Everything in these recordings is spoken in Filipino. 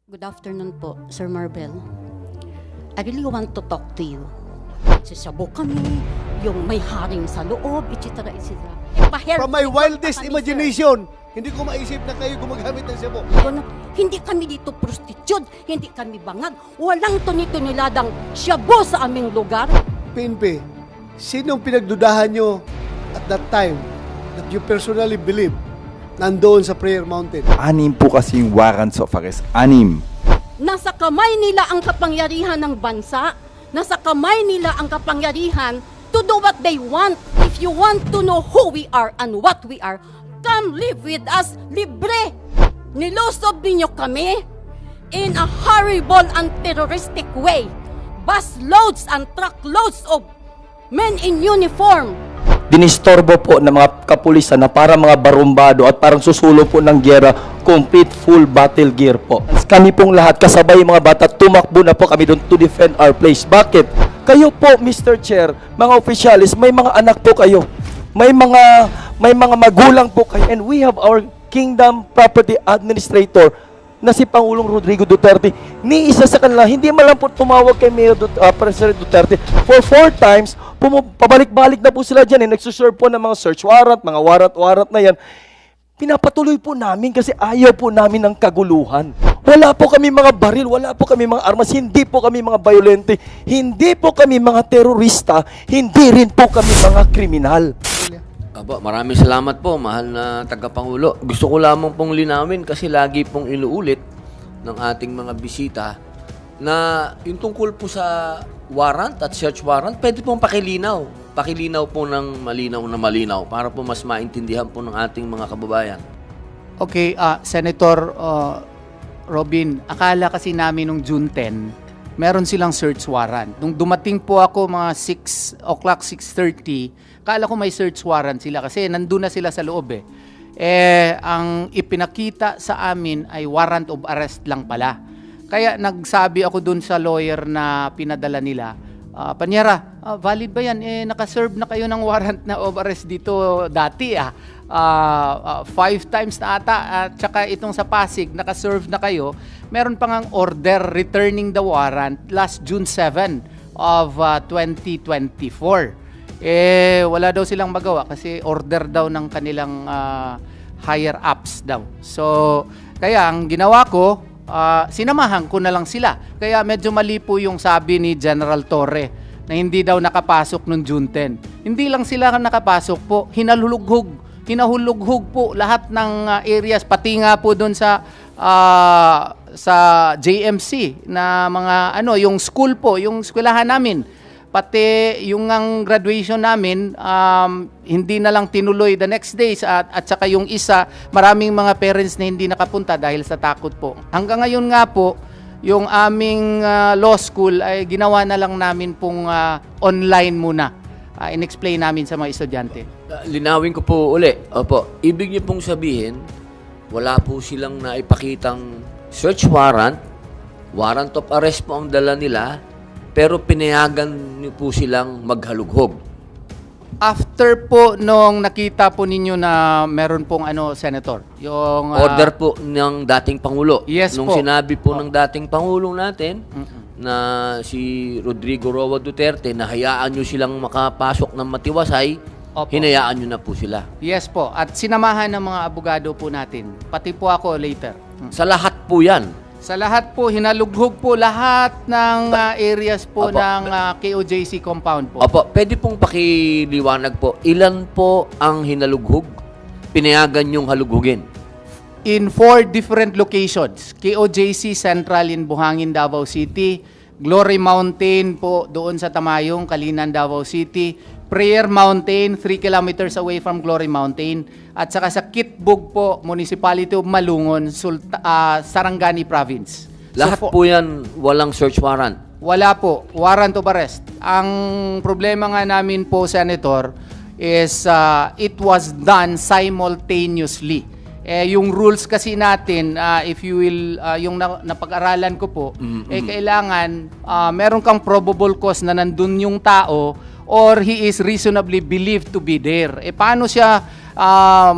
Good afternoon po, Sir Marvel. I really want to talk to you. Sisabo kami, yung may haring sa loob, etc. etc. From my wildest imagination, hindi ko maisip na kayo gumagamit ng sabo. Hindi kami dito prostitute, hindi kami bangag. Walang tuni-tuniladang shabu sa aming lugar. PNP, sinong pinagdudahan nyo at that time that you personally believe nandoon sa Prayer Mountain? 6 po kasi yung warrants of arrest. 6. Nasa kamay nila ang kapangyarihan ng bansa. Nasa kamay nila ang kapangyarihan to do what they want. If you want to know who we are and what we are, come live with us libre. Nilusob ninyo kami in a horrible and terroristic way. Busloads and truckloads of men in uniform. Dinistorbo po ng mga kapulisan na para mga barumbado at parang susulo po ng gyera, complete full battle gear po. Kami pong lahat, kasabay mga bata, tumakbo na po kami doon to defend our place. Bakit? Kayo po, Mr. Chair, mga opisyalis, may mga anak po kayo. May mga magulang po kayo. And we have our Kingdom Property Administrator na si Pangulong Rodrigo Duterte. Ni isa sa kanila, hindi man lang po tumawag kay President Duterte. For 4 times, pabalik-balik na po sila dyan. Nagsuserve po ng mga search warrant, mga warrant na yan. Pinapatuloy po namin kasi ayaw po namin ng kaguluhan. Wala po kami mga baril, wala po kami mga armas, hindi po kami mga violente, hindi po kami mga terorista, hindi rin po kami mga kriminal. Aba, maraming salamat po, mahal na tagapangulo. Gusto ko lamang pong linawin kasi lagi pong inuulit ng ating mga bisita na yung tungkol po sa warrant at search warrant, pwede pong pakilinaw. Pakilinaw po ng malinaw na malinaw para po mas maintindihan po ng ating mga kababayan. Okay, Senator Robin, akala kasi namin nung June 10, meron silang search warrant. Nung dumating po ako mga 6 o'clock, 6:30, akala ko may search warrant sila kasi nandun na sila sa loob eh. Ang ipinakita sa amin ay warrant of arrest lang pala. Kaya nagsabi ako dun sa lawyer na pinadala nila, Panyera, valid ba yan? Nakaserve na kayo ng warrant na of arrest dito dati 5 times na ata, at saka itong sa Pasig, nakaserve na kayo. Meron pang ang order returning the warrant last June 7 of 2024. Wala daw silang magawa kasi order daw ng kanilang higher ups daw. So, kaya ang ginawa ko, sinamahan ko na lang sila. Kaya medyo mali po yung sabi ni General Torre na hindi daw nakapasok noong June 10. Hindi lang sila nakapasok po, hinahulughog po lahat ng areas, pati nga po doon sa JMC na mga yung school po, yung eskwelahan namin. Pati yung ang graduation namin, hindi na lang tinuloy the next days at saka yung isa, maraming mga parents na hindi nakapunta dahil sa takot po. Hanggang ngayon nga po, yung aming law school ay ginawa na lang namin pong online muna. In-explain namin sa mga estudyante. Linawin ko po uli. Opo, ibig niyo pong sabihin, wala po silang naipakitang search warrant, warrant of arrest po ang dala nila, pero pinayagan niyo po silang maghalughog. After po nung nakita po ninyo na meron pong Senator, yung Order po ng dating Pangulo. Yes Nung po. sinabi po ng dating Pangulong natin na si Rodrigo Roa Duterte na hayaan nyo silang makapasok ng matiwasay, Opo. hinayaan nyo na po sila. Yes po, at sinamahan ng mga abogado po natin. Pati po ako later. Sa lahat po yan. Sa lahat po, hinalughog po lahat ng areas po Opo. ng KOJC compound po. Opo, pwede pong pakiliwanag po, ilan po ang hinalughog? Pinayagan yung halughugin? In 4 different locations. KOJC Central in Buhangin, Davao City. Glory Mountain po doon sa Tamayong, Kalinan, Davao City. Prayer Mountain, 3 kilometers away from Glory Mountain. At saka sa Kitbug po, Municipality of Malungon, Sarangani Province. Lahat po yan walang search warrant? Wala po. Warrant of arrest. Ang problema nga namin po, Senator, is it was done simultaneously. Yung rules kasi natin, if you will, yung napag-aralan ko po, kailangan meron kang probable cause na nandun yung tao or he is reasonably believed to be there. Paano siya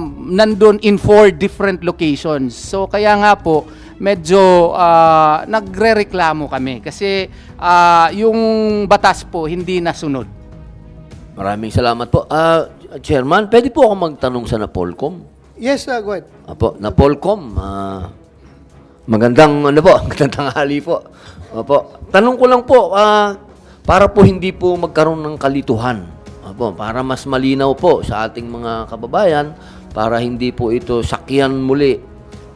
nandun in 4 different locations? So kaya nga po, medyo nagrereklamo kami kasi yung batas po hindi nasunod. Maraming salamat po. Chairman, pwede po ako magtanong sa Napolcom? Yes, go ahead. Apo, Napolcom, magandang magandang tanghali po. Opo. Tanong ko lang po, para po hindi po magkaroon ng kalituhan. Opo, para mas malinaw po sa ating mga kababayan, para hindi po ito sakyan muli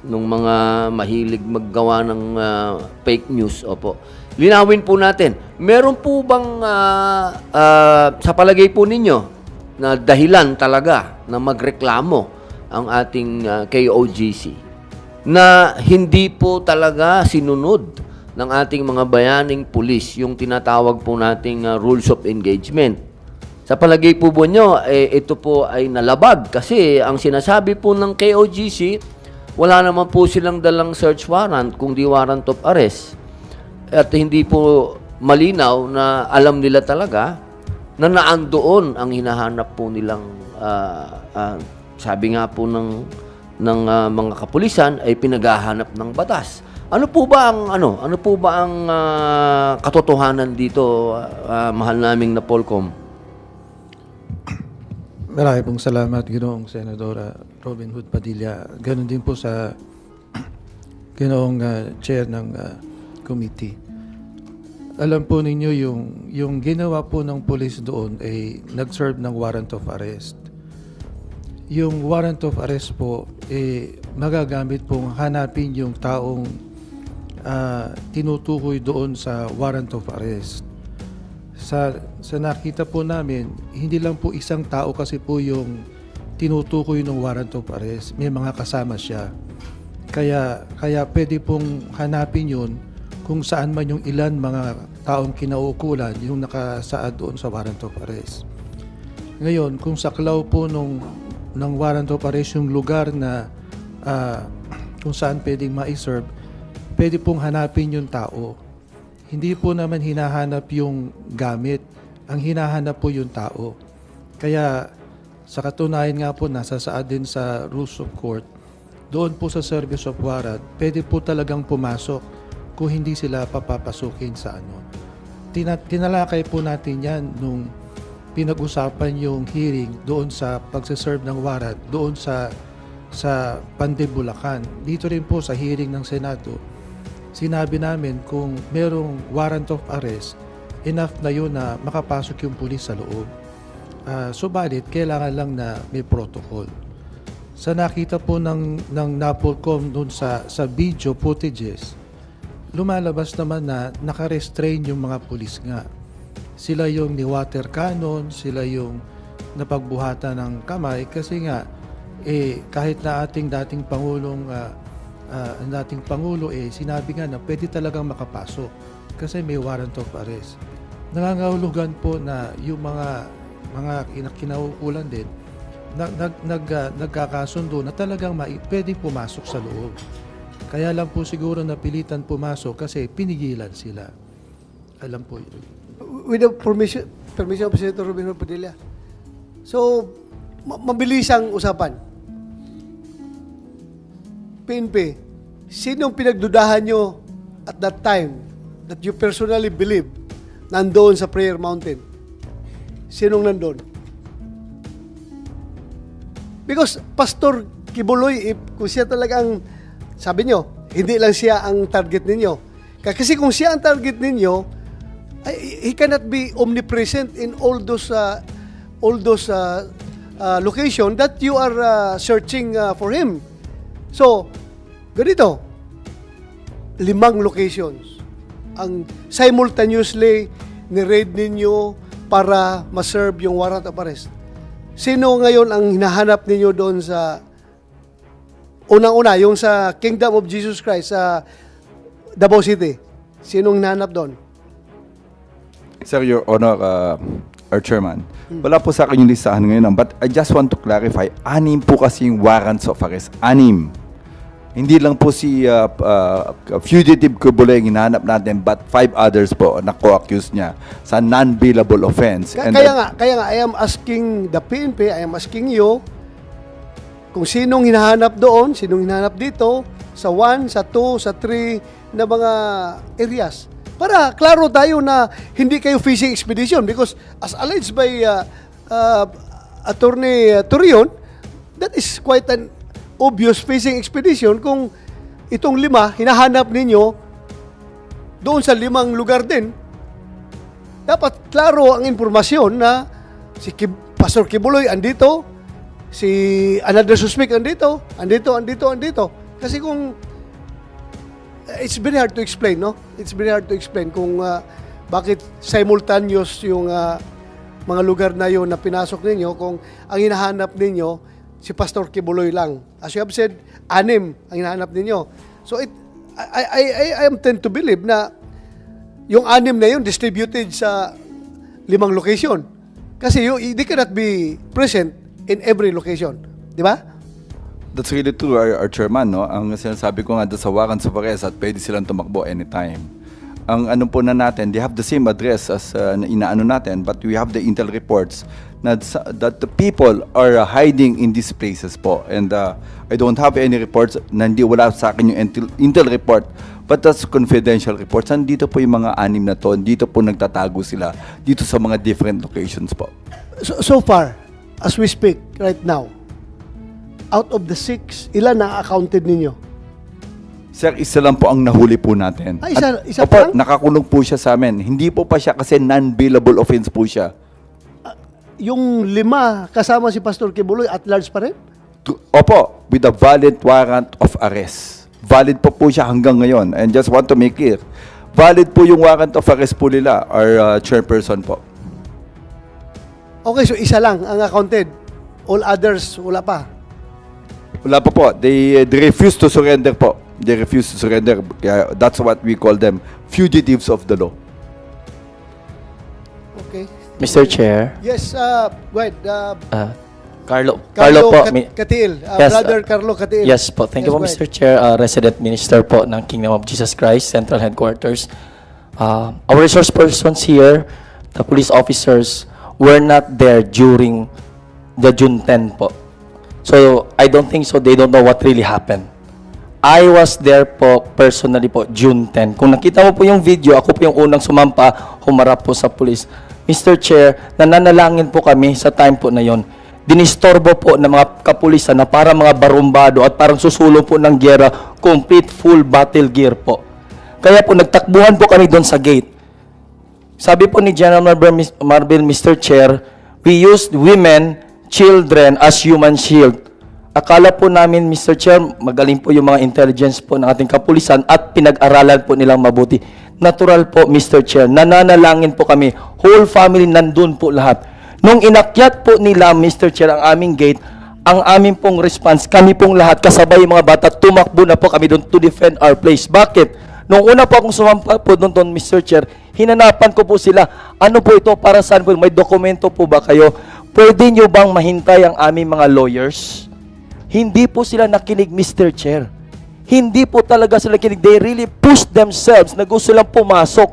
ng mga mahilig maggawa ng fake news. Opo. Linawin po natin, meron po bang sa palagay po ninyo na dahilan talaga na magreklamo ang ating KOGC na hindi po talaga sinunod ng ating mga bayaning pulis yung tinatawag po nating rules of engagement? Sa palagay po nyo, ito po ay nalabag kasi ang sinasabi po ng KOGC, wala naman po silang dalang search warrant kundi warrant of arrest. At hindi po malinaw na alam nila talaga na naandoon ang hinahanap po nilang sabi nga po ng mga kapulisan ay pinaghahanap ng batas. Ano po ba ang katotohanan dito, mahal naming Napolcom? Marami pong salamat, Ginoong Senadora Robin Hood Padilla. Ganon din po sa Ginoong Chair ng committee. Alam po ninyo yung ginawa po ng police doon ay nag-serve ng warrant of arrest. Yung warrant of arrest po magagamit pong hanapin yung taong tinutukoy doon sa warrant of arrest. Sa nakita po namin, hindi lang po isang tao kasi po yung tinutukoy ng warrant of arrest. May mga kasama siya. Kaya pwede pong hanapin yun kung saan man yung ilan mga taong kinauukulan yung nakasaad doon sa warrant of arrest. Ngayon, kung saklaw po ng warrant of arrest yung lugar na kung saan pwedeng ma-serve, pwede pong hanapin yung tao. Hindi po naman hinahanap yung gamit. Ang hinahanap po yung tao. Kaya sa katunayan nga po, nasasaad din sa rules of court, doon po sa service of warrant, pwede po talagang pumasok kung hindi sila papapasukin sa ano. Tinalakay po natin yan nung pinag-usapan yung hearing doon sa pagsaserve ng warrant, doon sa Pande, Bulacan. Dito rin po sa hearing ng Senado, sinabi namin kung merong warrant of arrest, enough na yun na makapasok yung pulis sa loob. Subalit, kailangan lang na may protocol. Sa nakita po ng Napolcom doon sa video footages, lumalabas naman na naka-restrain yung mga pulis nga. Sila yung ni-water cannon, sila yung napagbuhatan ng kamay kasi nga kahit na ating dating Pangulo sinabi nga na pwede talagang makapasok kasi may warrant of arrest. Nangangahulugan po na yung mga kinaukulan din nagkakasundo na talagang pwedeng pumasok sa loob. Kaya lang po siguro napilitan pumasok kasi pinigilan sila. Alam po yun. With the permission of Senator Robin Hood Padilla. So, mabilis ang usapan. PNP, sinong pinagdudahan nyo at that time that you personally believe nandoon sa Prayer Mountain? Sinong nandoon? Because Pastor Kibuloy, kung siya talagang, sabi nyo, hindi lang siya ang target ninyo. Kasi kung siya ang target ninyo, he cannot be omnipresent in all those location that you are searching for him. So, ganito, 5 locations ang simultaneously ni-raid ninyo para ma-serve yung warrant of arrest. Sino ngayon ang hinahanap ninyo doon sa unang-una, yung sa Kingdom of Jesus Christ sa Davao City? Sinong hinahanap doon? Sir, Your Honor, our Chairman, wala po sa akin yung listahan ngayon. But I just want to clarify, 6 po kasi yung warrants of arrest. 6. Hindi lang po si fugitive Kibuloy ang hinahanap natin, but 5 others po na co-accused niya sa non-bailable offense. Kaya nga, I am asking the PNP, I am asking you, kung sinong hinahanap doon, sinong hinahanap dito, sa 1, sa 2, sa 3 na mga areas. Para klaro tayo na hindi kayo fishing expedition because as alleged by Attorney Torion, that is quite an obvious fishing expedition kung itong 5 hinahanap ninyo doon sa 5 lugar din. Dapat klaro ang impormasyon na si Pastor Kibuloy andito, si another suspect andito. Kasi kung it's very hard to explain, no? It's very hard to explain kung bakit simultaneous yung mga lugar na yun na pinasok ninyo kung ang hinahanap ninyo si Pastor Kibuloy lang. As you have said, 6 ang hinahanap ninyo. So I am tend to believe na yung 6 na yun distributed sa 5 location. Kasi they cannot be present in every location. Di ba? That's really true, our chairman, no? Ang sinasabi ko nga doon sa warrants of arrest at pwede silang tumakbo anytime. Ang ano po na natin, they have the same address as na inaano natin, but we have the intel reports that the people are hiding in these places po. And I don't have any reports, wala sa akin yung intel report, but that's confidential reports. Nandito po yung mga 6 na to, dito po nagtatago sila, dito sa mga different locations po. So far, as we speak right now, out of the 6, ilan na accounted ninyo? Sir, isa lang po ang nahuli po natin. Isa Opo, lang? nakakulong po siya sa amin. Hindi po pa siya kasi non-bailable offense po siya. Yung 5 kasama si Pastor Kibuloy at large pa rin? Opo, with a valid warrant of arrest. Valid po siya hanggang ngayon. And just want to make clear, valid po yung warrant of arrest po nila, our chairperson po. Okay, so isa lang ang accounted. All others, wala pa. Wala pa po. They refuse to surrender po. They refuse to surrender. That's what we call them, fugitives of the law. Okay. Mr. Chair, Yes, go ahead. Carlo po. Katiil. Yes, Brother Carlo Katiil. Yes po. Thank you po, go Mr. ahead. Chair. Resident Minister po ng Kingdom of Jesus Christ, Central Headquarters. Our resource persons here, the police officers, were not there during the June 10 po. So, I don't think so. They don't know what really happened. I was there po, personally po, June 10. Kung nakita mo po yung video, ako po yung unang sumampa, humarap po sa police. Mr. Chair, nananalangin po kami sa time po na yon. Dinistorbo po ng mga kapulisan na para mga barumbado at parang susulo po ng giyera, complete full battle gear po. Kaya po nagtakbuhan po kami doon sa gate. Sabi po ni General Marbil, Mr. Chair, we used women, children as human shield. Akala po namin, Mr. Chair, magaling po yung mga intelligence po ng ating kapulisan at pinag-aralan po nilang mabuti. Natural po, Mr. Chair, nananalangin po kami, whole family nandun po lahat. Nung inakyat po nila, Mr. Chair, ang aming gate, ang aming pong response, kami pong lahat, kasabay yung mga bata, tumakbo na po kami doon to defend our place. Bakit? Nung una po akong sumampa po doon, Mr. Chair, hinanapan ko po sila, ano po ito, para saan po, may dokumento po ba kayo? Pwede nyo bang mahintay ang aming mga lawyers? Hindi po sila nakinig, Mr. Chair. Hindi po talaga sila nakinig. They really pushed themselves na gusto lang pumasok.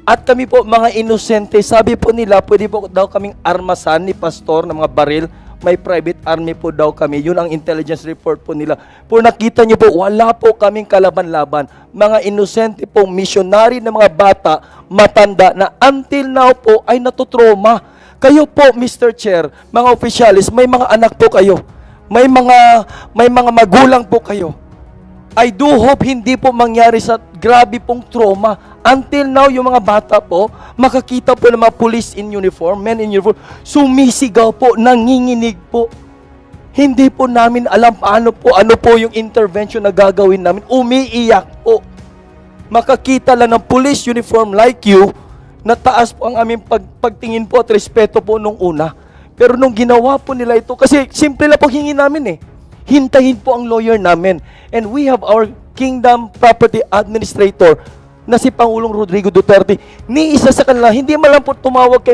At kami po, mga inosente, sabi po nila, pwede po daw kaming armasan ni Pastor ng mga baril. May private army po daw kami. Yun ang intelligence report po nila. Po nakita nyo po, wala po kaming kalaban-laban. Mga inosente po, missionary na mga bata, matanda, na until now po ay natutroma. Kayo po, Mr. Chair, mga opisyalis, may mga anak po kayo. May mga magulang po kayo. I do hope hindi po mangyari sa grabe pong trauma. Until now, yung mga bata po, makakita po ng mga police in uniform, men in uniform, sumisigaw po, nanginginig po. Hindi po namin alam ano po yung intervention na gagawin namin. Umiiyak po. Makakita lang ng police uniform like you, na taas po ang aming pagtingin po at respeto po nung una. Pero nung ginawa po nila ito, kasi simple lang po hingin namin eh. Hintayin po ang lawyer namin. And we have our Kingdom Property Administrator na si Pangulong Rodrigo Duterte. Ni isa sa kanila, hindi man lang po tumawag kay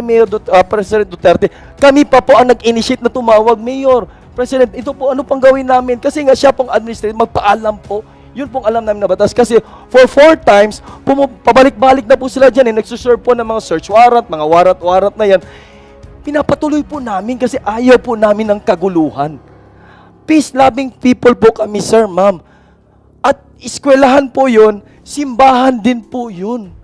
President Duterte. Kami pa po ang nag-initiate na tumawag, Mayor, President, ito po ano pang gawin namin? Kasi nga siya pong administrator, magpaalam po. Yun pong alam namin na batas. Kasi for 4 times, pabalik-balik na po sila dyan. Nagsuserve po ng mga search warrant, mga warrant na yan. Pinapatuloy po namin kasi ayaw po namin ng kaguluhan. Peace-loving people po kami, sir, ma'am. At eskwelahan po yun, simbahan din po yun.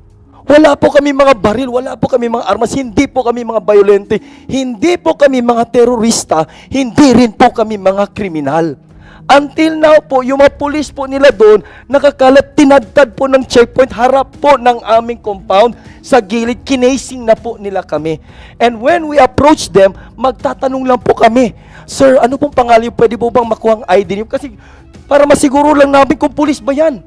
Wala po kami mga baril, wala po kami mga armas, hindi po kami mga violente, hindi po kami mga terorista, hindi rin po kami mga kriminal. Until now po, yung mga pulis po nila doon, nakakalat, tinadtad po ng checkpoint, harap po ng aming compound, sa gilid, kinasing na po nila kami. And when we approach them, magtatanong lang po kami, Sir, ano pong pangalan, pwede po bang makuha ang ID niyo? Kasi para masiguro lang namin kung pulis ba yan.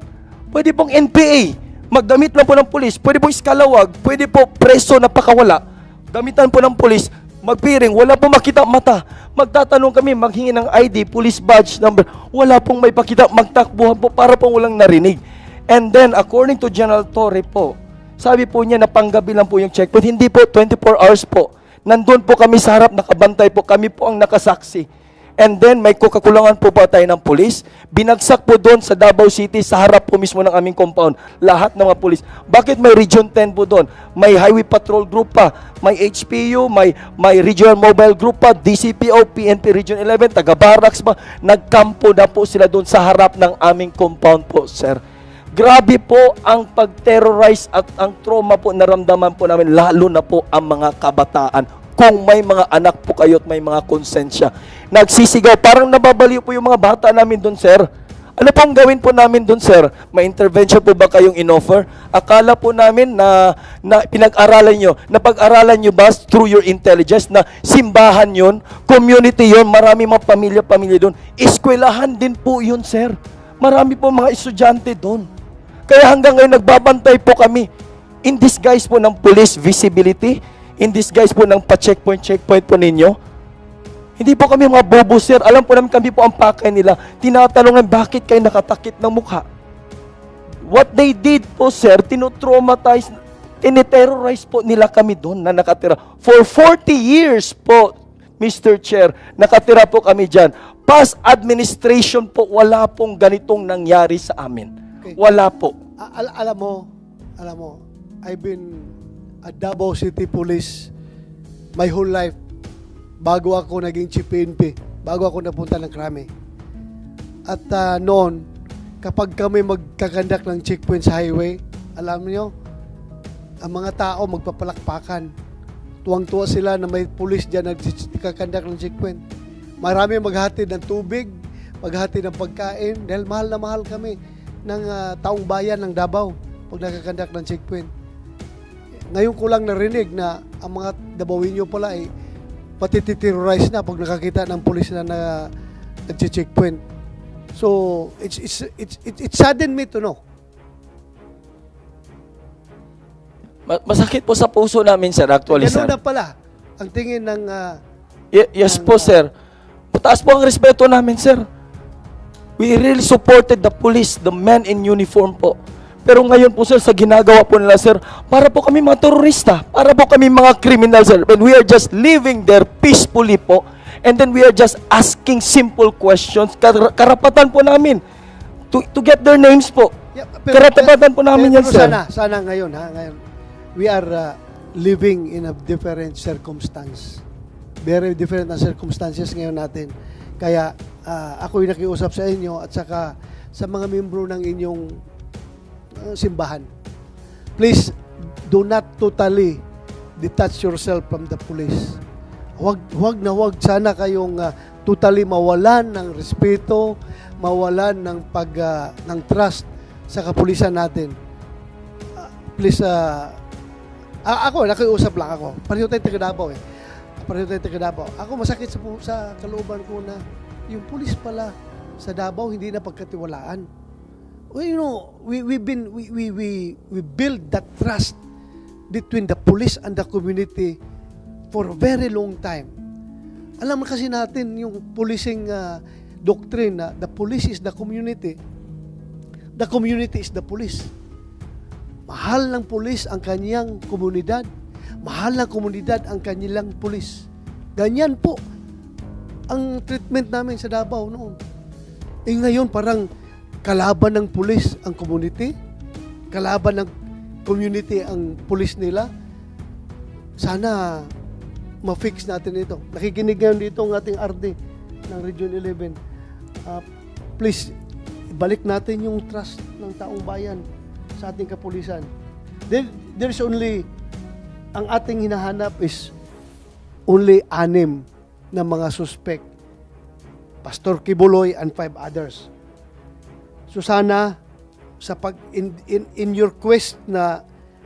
Pwede pong NPA, magdamit lang po ng pulis, pwede po iskalawag, pwede po preso na pakawala, gamitan po ng pulis, magpiring, wala pong makita mata. Magtatanong kami, maghingi ng ID, police badge number, wala pong may pakita, magtakbuhan po para pong walang narinig. And then, according to General Torre po, sabi po niya na panggabi lang po yung checkpoint, hindi po 24 hours po. Nandun po kami sa harap, nakabantay po, kami po ang nakasaksi. And then, may kakulangan po ba tayo ng pulis? Binagsak po doon sa Davao City, sa harap po mismo ng aming compound. Lahat ng mga pulis. Bakit may Region 10 po doon? May Highway Patrol Group pa, may HPU, may Regional Mobile Group pa, DCPO, PNP Region 11, taga-barracks pa. Nagkampo na po sila doon sa harap ng aming compound po, sir. Grabe po ang pag-terrorize at ang trauma po naramdaman po namin, lalo na po ang mga kabataan. Kung may mga anak po kayo at may mga konsensya. Nagsisigaw, parang nababaliw po yung mga bata namin doon, sir. Ano pong gawin po namin doon, sir? May intervention po ba kayong in-offer? Akala po namin na pinag-aralan nyo, napag-aralan nyo ba through your intelligence na simbahan yun, community yun, marami mga pamilya-pamilya doon. Eskwelahan din po yun, sir. Marami po mga estudyante doon. Kaya hanggang ngayon nagbabantay po kami. In disguise po ng police visibility, in disguise po ng pa-checkpoint po ninyo. Hindi po kami mga bobo, sir. Alam po namin kami po ang pakay nila. Tinatanungan, bakit kayo nakatakip ng mukha? What they did po, sir, tinotraumatize, tiniterrorize po nila kami doon na nakatira. For 40 years po, Mr. Chair, nakatira po kami dyan. Past administration po, wala pong ganitong nangyari sa amin. Okay. Wala po. Alam mo, I've been a Davao City Police my whole life bago ako naging chief PNP, bago ako napunta ng Krame. At noon, kapag kami magkakandak ng checkpoint sa highway, alam niyo, ang mga tao magpapalakpakan. Tuwang-tuwa sila na may pulis dyan nagkakandak ng checkpoint. Marami maghatid ng tubig, maghatid ng pagkain, dahil mahal na mahal kami ng taong bayan ng Davao pag nakakandak ng checkpoint. Ngayon ko lang narinig na ang mga Davaoenyo pala ay patititerrorize na pag nakakita ng pulis na nag-checkpoint. So, it saddened me to know. Masakit po sa puso namin, sir, actually, sir. Ganun na pala ang tingin ng... Yes po, sir. Mataas po ang respeto namin, sir. We really supported the police, the men in uniform po. Pero ngayon po, sir, sa ginagawa po nila, sir, para po kami mga terorista, para po kami mga criminal, sir. And we are just living there peacefully po. And then we are just asking simple questions. Karapatan po namin to get their names po. Yeah, Karapatan po namin yan, pero sir. Sana ngayon, we are living in a different circumstance. Very different na circumstances ngayon natin. Kaya ako'y nakiusap sa inyo at saka sa mga membro ng inyong simbahan. Please do not totally detach yourself from the police. Huwag sana kayong totally mawalan ng respeto, mawalan ng trust sa kapulisan natin. Please, ako, nakiusap lang ako. Pareho tayong taga Davao. Ako, masakit sa kalooban ko na yung pulis pala sa Davao hindi na pagkatiwalaan. Well, you know, we build that trust between the police and the community for a very long time. Alam kasi natin yung policing doctrine na the police is the community is the police. Mahal ng police ang kanyang komunidad. Mahal ng komunidad ang kanilang police. Ganyan po ang treatment namin sa Davao noon. Ngayon parang kalaban ng police ang community, kalaban ng community ang police nila. Sana ma-fix natin ito. Nakikinig ngayon dito ang ating RD ng Region 11. please, balik natin yung trust ng taong bayan sa ating kapulisan. There's only, ang ating hinahanap is only 6 na mga suspect. Pastor Kibuloy and 5 others. So sana, in your quest na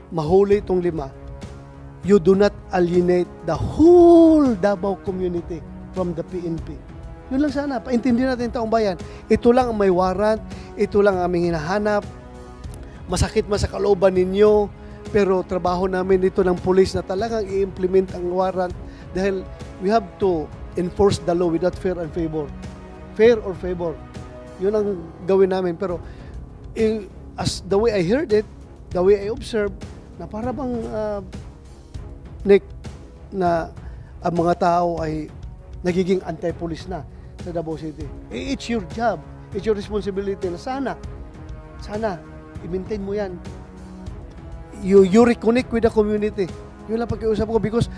mahuli itong 5, you do not alienate the whole Davao community from the PNP. Yun lang sana, paintindihan natin taong bayan. Ito lang ang may warrant, ito lang ang aming hinahanap. Masakit man sa kalooban ninyo, pero trabaho namin dito ng pulis na talagang i-implement ang warrant dahil we have to enforce the law without fear and favor. Fair or favor. Yun ang gawin namin. Pero as the way I heard it, the way I observed, na para bang Nick, na ang mga tao ay nagiging anti-police na sa Davao City. It's your job. It's your responsibility na sana, i-maintain mo yan. You reconnect with the community. Yun lang pag-iusap ko because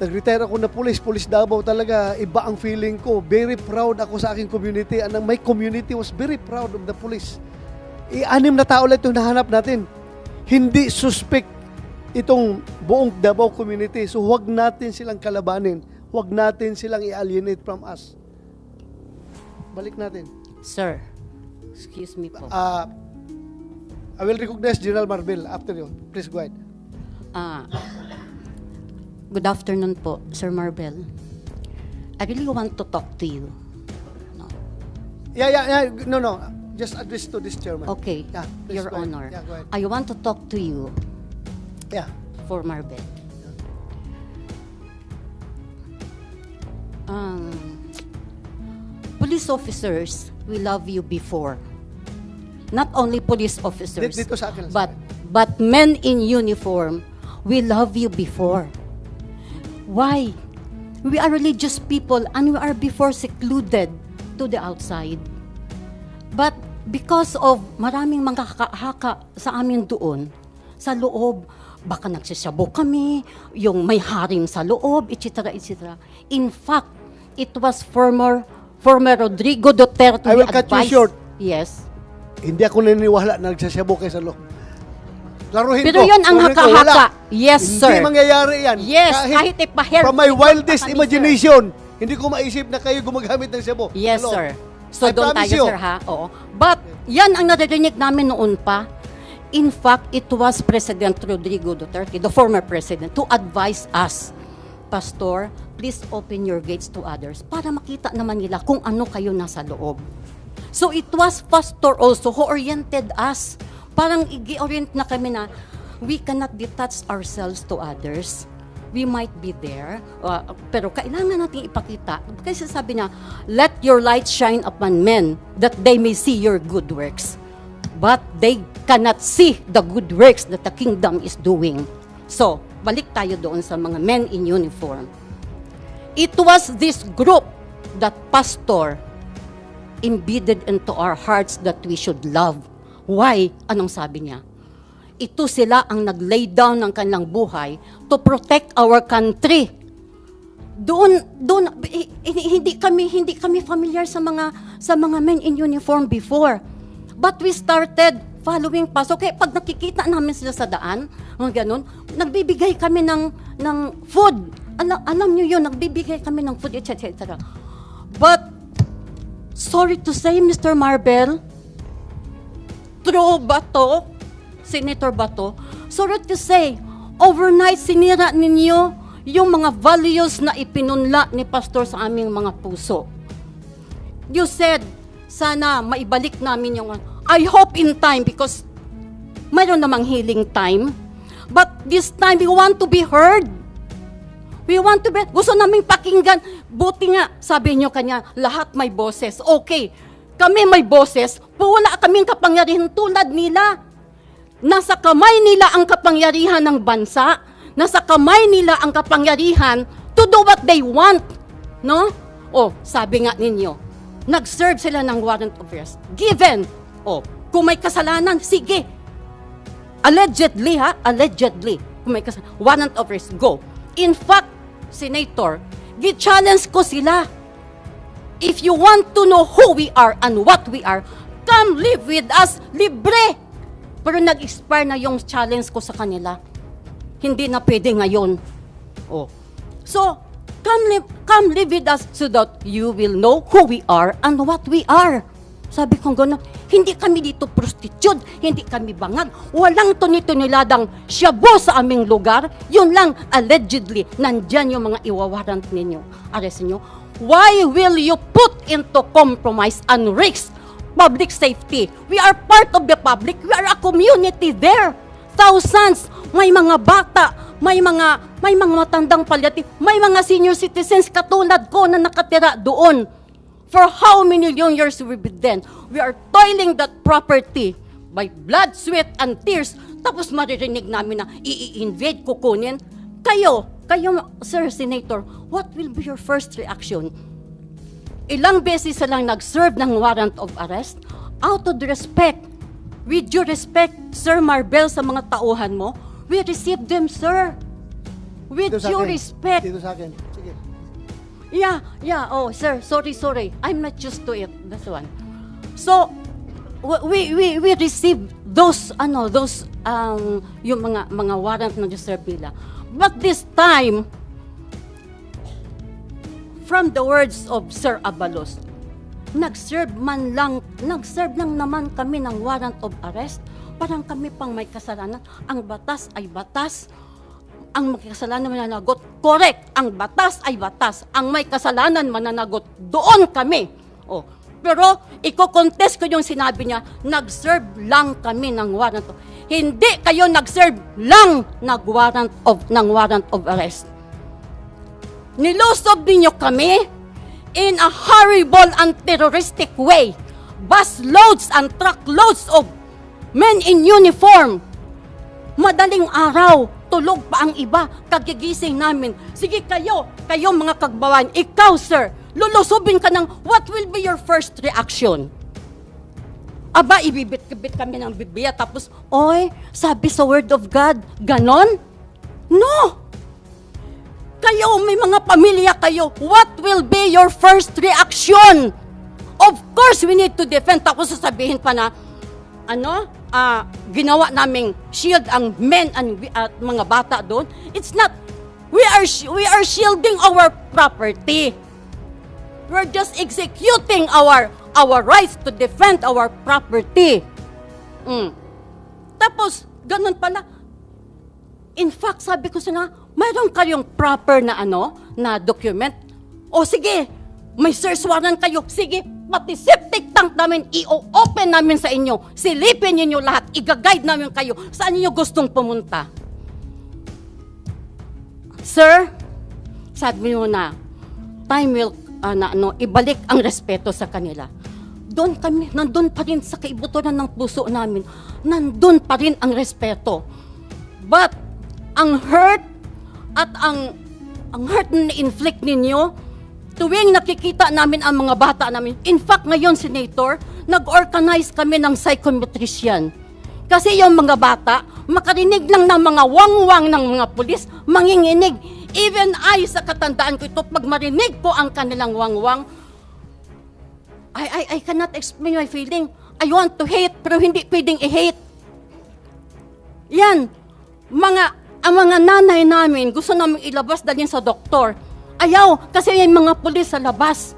nag-retire ako na police Davao talaga, iba ang feeling ko. Very proud ako sa aking community and my community was very proud of the police. 6 na tao lang itong nahanap natin. Hindi suspect itong buong Davao community. So huwag natin silang kalabanin. Huwag natin silang i-alienate from us. Balik natin. Sir, excuse me po. I will recognize General Marbel after you. Please go ahead. Good afternoon po, Sir Marbel. I really want to talk to you. No. Yeah. No. Just address to this chairman. Okay, Yeah, please Your go ahead. Honor. Yeah, go ahead. I want to talk to you Yeah. for Marbel. Police officers, we love you before. Not only police officers, Dito sa akin. but men in uniform, we love you before. Why? We are religious people and we are before secluded to the outside. But because of maraming mga haka sa amin doon, sa loob, baka nagsisabo kami, yung may harim sa loob, etc. etc. In fact, it was former Rodrigo Duterte I will cut you advised. short. Yes. Hindi ako naniniwala na nagsasayabu kayo sa loob. Klaruhin Pero ko. yun ang Klaruhin ko, haka-haka. wala. Yes, Hindi sir. mangyayari yan. Yes, kahit ipa-hair From my flip wildest pa kami, imagination, hindi ko maisip na kayo gumagamit ng sabo. Yes, Sa loob. sir. So, I doon promise tayo, you. sir, ha? Oo. But, yan ang naririnig namin noon pa. In fact, it was President Rodrigo Duterte, the former president, to advise us, Pastor, please open your gates to others para makita naman nila kung ano kayo nasa loob. So, it was Pastor also who oriented us. Parang i-orient na kami na we cannot detach ourselves to others. We might be there, pero kailangan natin ipakita. Kasi sabi niya, let your light shine upon men that they may see your good works. But they cannot see the good works that the kingdom is doing. So, balik tayo doon sa mga men in uniform. It was this group that Pastor embedded into our hearts that we should love. Why? Anong sabi niya? Ito sila ang nag-lay down ng kanilang buhay to protect our country. Doon hindi kami familiar sa mga men in uniform before. But we started following Pastor. Kaya pag nakikita namin sila sa daan, mga ganun, nagbibigay kami ng food. Alam niyo yun, nagbibigay kami ng food, etc. But, sorry to say, Mr. Marbel, true ba to? Senator Bato, sorry to say, overnight sinira ninyo yung mga values na ipinunla ni Pastor sa aming mga puso. You said, sana maibalik namin yung, I hope in time because mayroon namang healing time. But this time, we want to be heard. We want to be, gusto naming pakinggan. Buti nga, sabi nyo kanya, lahat may boses. Okay, kami may boses, pero wala kaming kapangyarihan tulad nila. Nasa kamay nila ang kapangyarihan ng bansa. Nasa kamay nila ang kapangyarihan to do what they want. No? O, sabi nga ninyo, nag-serve sila ng warrant of arrest. Given. O, kung may kasalanan, sige. Allegedly, ha? Allegedly. Kung may kasalanan, warrant of arrest, go. In fact, Senator, gi-challenge ko sila. If you want to know who we are and what we are, come live with us, libre. Pero nag-expire na yung challenge ko sa kanila. Hindi na pwede ngayon. Oh. So, come live with us so that you will know who we are and what we are. Sabi ko gano'n, hindi kami dito prostitute, hindi kami bangag, walang tuni-tuniladang shabu sa aming lugar, yun lang, allegedly, nandyan yung mga iwawarant ninyo, arrest nyo. Why will you put into compromise and risk public safety? We are part of the public, we are a community there. Thousands, may mga bata, may mga matandang palliative, may mga senior citizens katulad ko na nakatira doon. For how many long years we've been then? We are toiling that property by blood, sweat, and tears. Tapos maririnig namin na i-invade, kukunin. Kayo, Sir Senator, what will be your first reaction? Ilang beses lang nag-serve ng warrant of arrest? Out of respect, with due respect, Sir Marbel, sa mga tauhan mo, we receive them, sir. With Dito sa due akin. respect. Dito sa akin. Sige. Yeah. Oh, sir, sorry. I'm not used to it. That's one. So, we receive those yung mga warrant na deserve nila. But this time, from the words of Sir Abalos, nag-serve lang naman kami ng warrant of arrest. Parang kami pang may kasalanan. Ang batas ay batas. Ang may kasalanan mananagot. Correct. Ang batas ay batas. Ang may kasalanan mananagot. Doon kami. Oh. Pero, iko-contest ko yung sinabi niya, nag-serve lang kami ng warrant of. Hindi kayo nag-serve lang ng warrant of arrest. Nilusob ninyo kami in a horrible and terroristic way. Busloads and truckloads of men in uniform. Madaling araw, tulog pa ang iba, kagigising namin. Sige kayo mga kagbawan, ikaw sir, lulusubin ka ng what will be your first reaction? Aba, ibibit-bit kami ng Biblia, tapos, oy, sabi sa Word of God, ganon? No! Kayo, may mga pamilya kayo, what will be your first reaction? Of course, we need to defend. Tapos sasabihin pa na, ginawa naming shield ang men at mga bata doon. It's not, we are shielding our property. We're just executing our rights to defend our property. Tapos, ganun pala. In fact, sabi ko sana, mayroon kayong proper na na document. O sige, may search warrant kayo. Sige, pati septic tank namin, i-open namin sa inyo. Silipin ninyo lahat, i-guide namin kayo. Saan niyo gustong pumunta? Sir, sabi mo na, time will, ibalik ang respeto sa kanila. Doon kami, nandun pa rin sa kaibuturan ng puso namin. Nandun pa rin ang respeto. But, ang hurt at ang hurt na inflict ninyo, tuwing nakikita namin ang mga bata namin, in fact, ngayon, Senator, nag-organize kami ng psychometrician. Kasi yung mga bata, makarinig lang ng mga wangwang ng mga pulis, manginginig. Even I, sa katandaan ko ito, pag marinig ko ang kanilang wangwang, I cannot explain my feeling. I want to hate, pero hindi pwedeng i-hate. Yan, ang mga nanay namin, gusto namin ilabas dalhin sa doktor. Ayaw, kasi may mga pulis sa labas.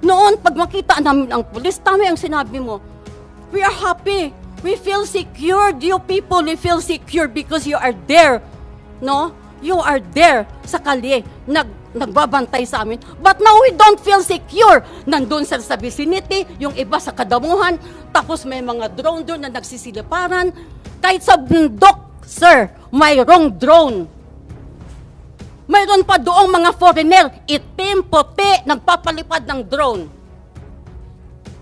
Noon, pag makita namin ang pulis, tama ang sinabi mo, we are happy. We feel secure. You people, we feel secure because you are there. No? You are there sa kalye, nagbabantay sa amin. But now we don't feel secure. Nandun sa vicinity, yung iba sa kadamuhan, tapos may mga drone doon na nagsisiliparan. Kahit sa bundok, sir, mayroong drone. Mayroon pa doong mga foreigner, itim, puti, nagpapalipad ng drone.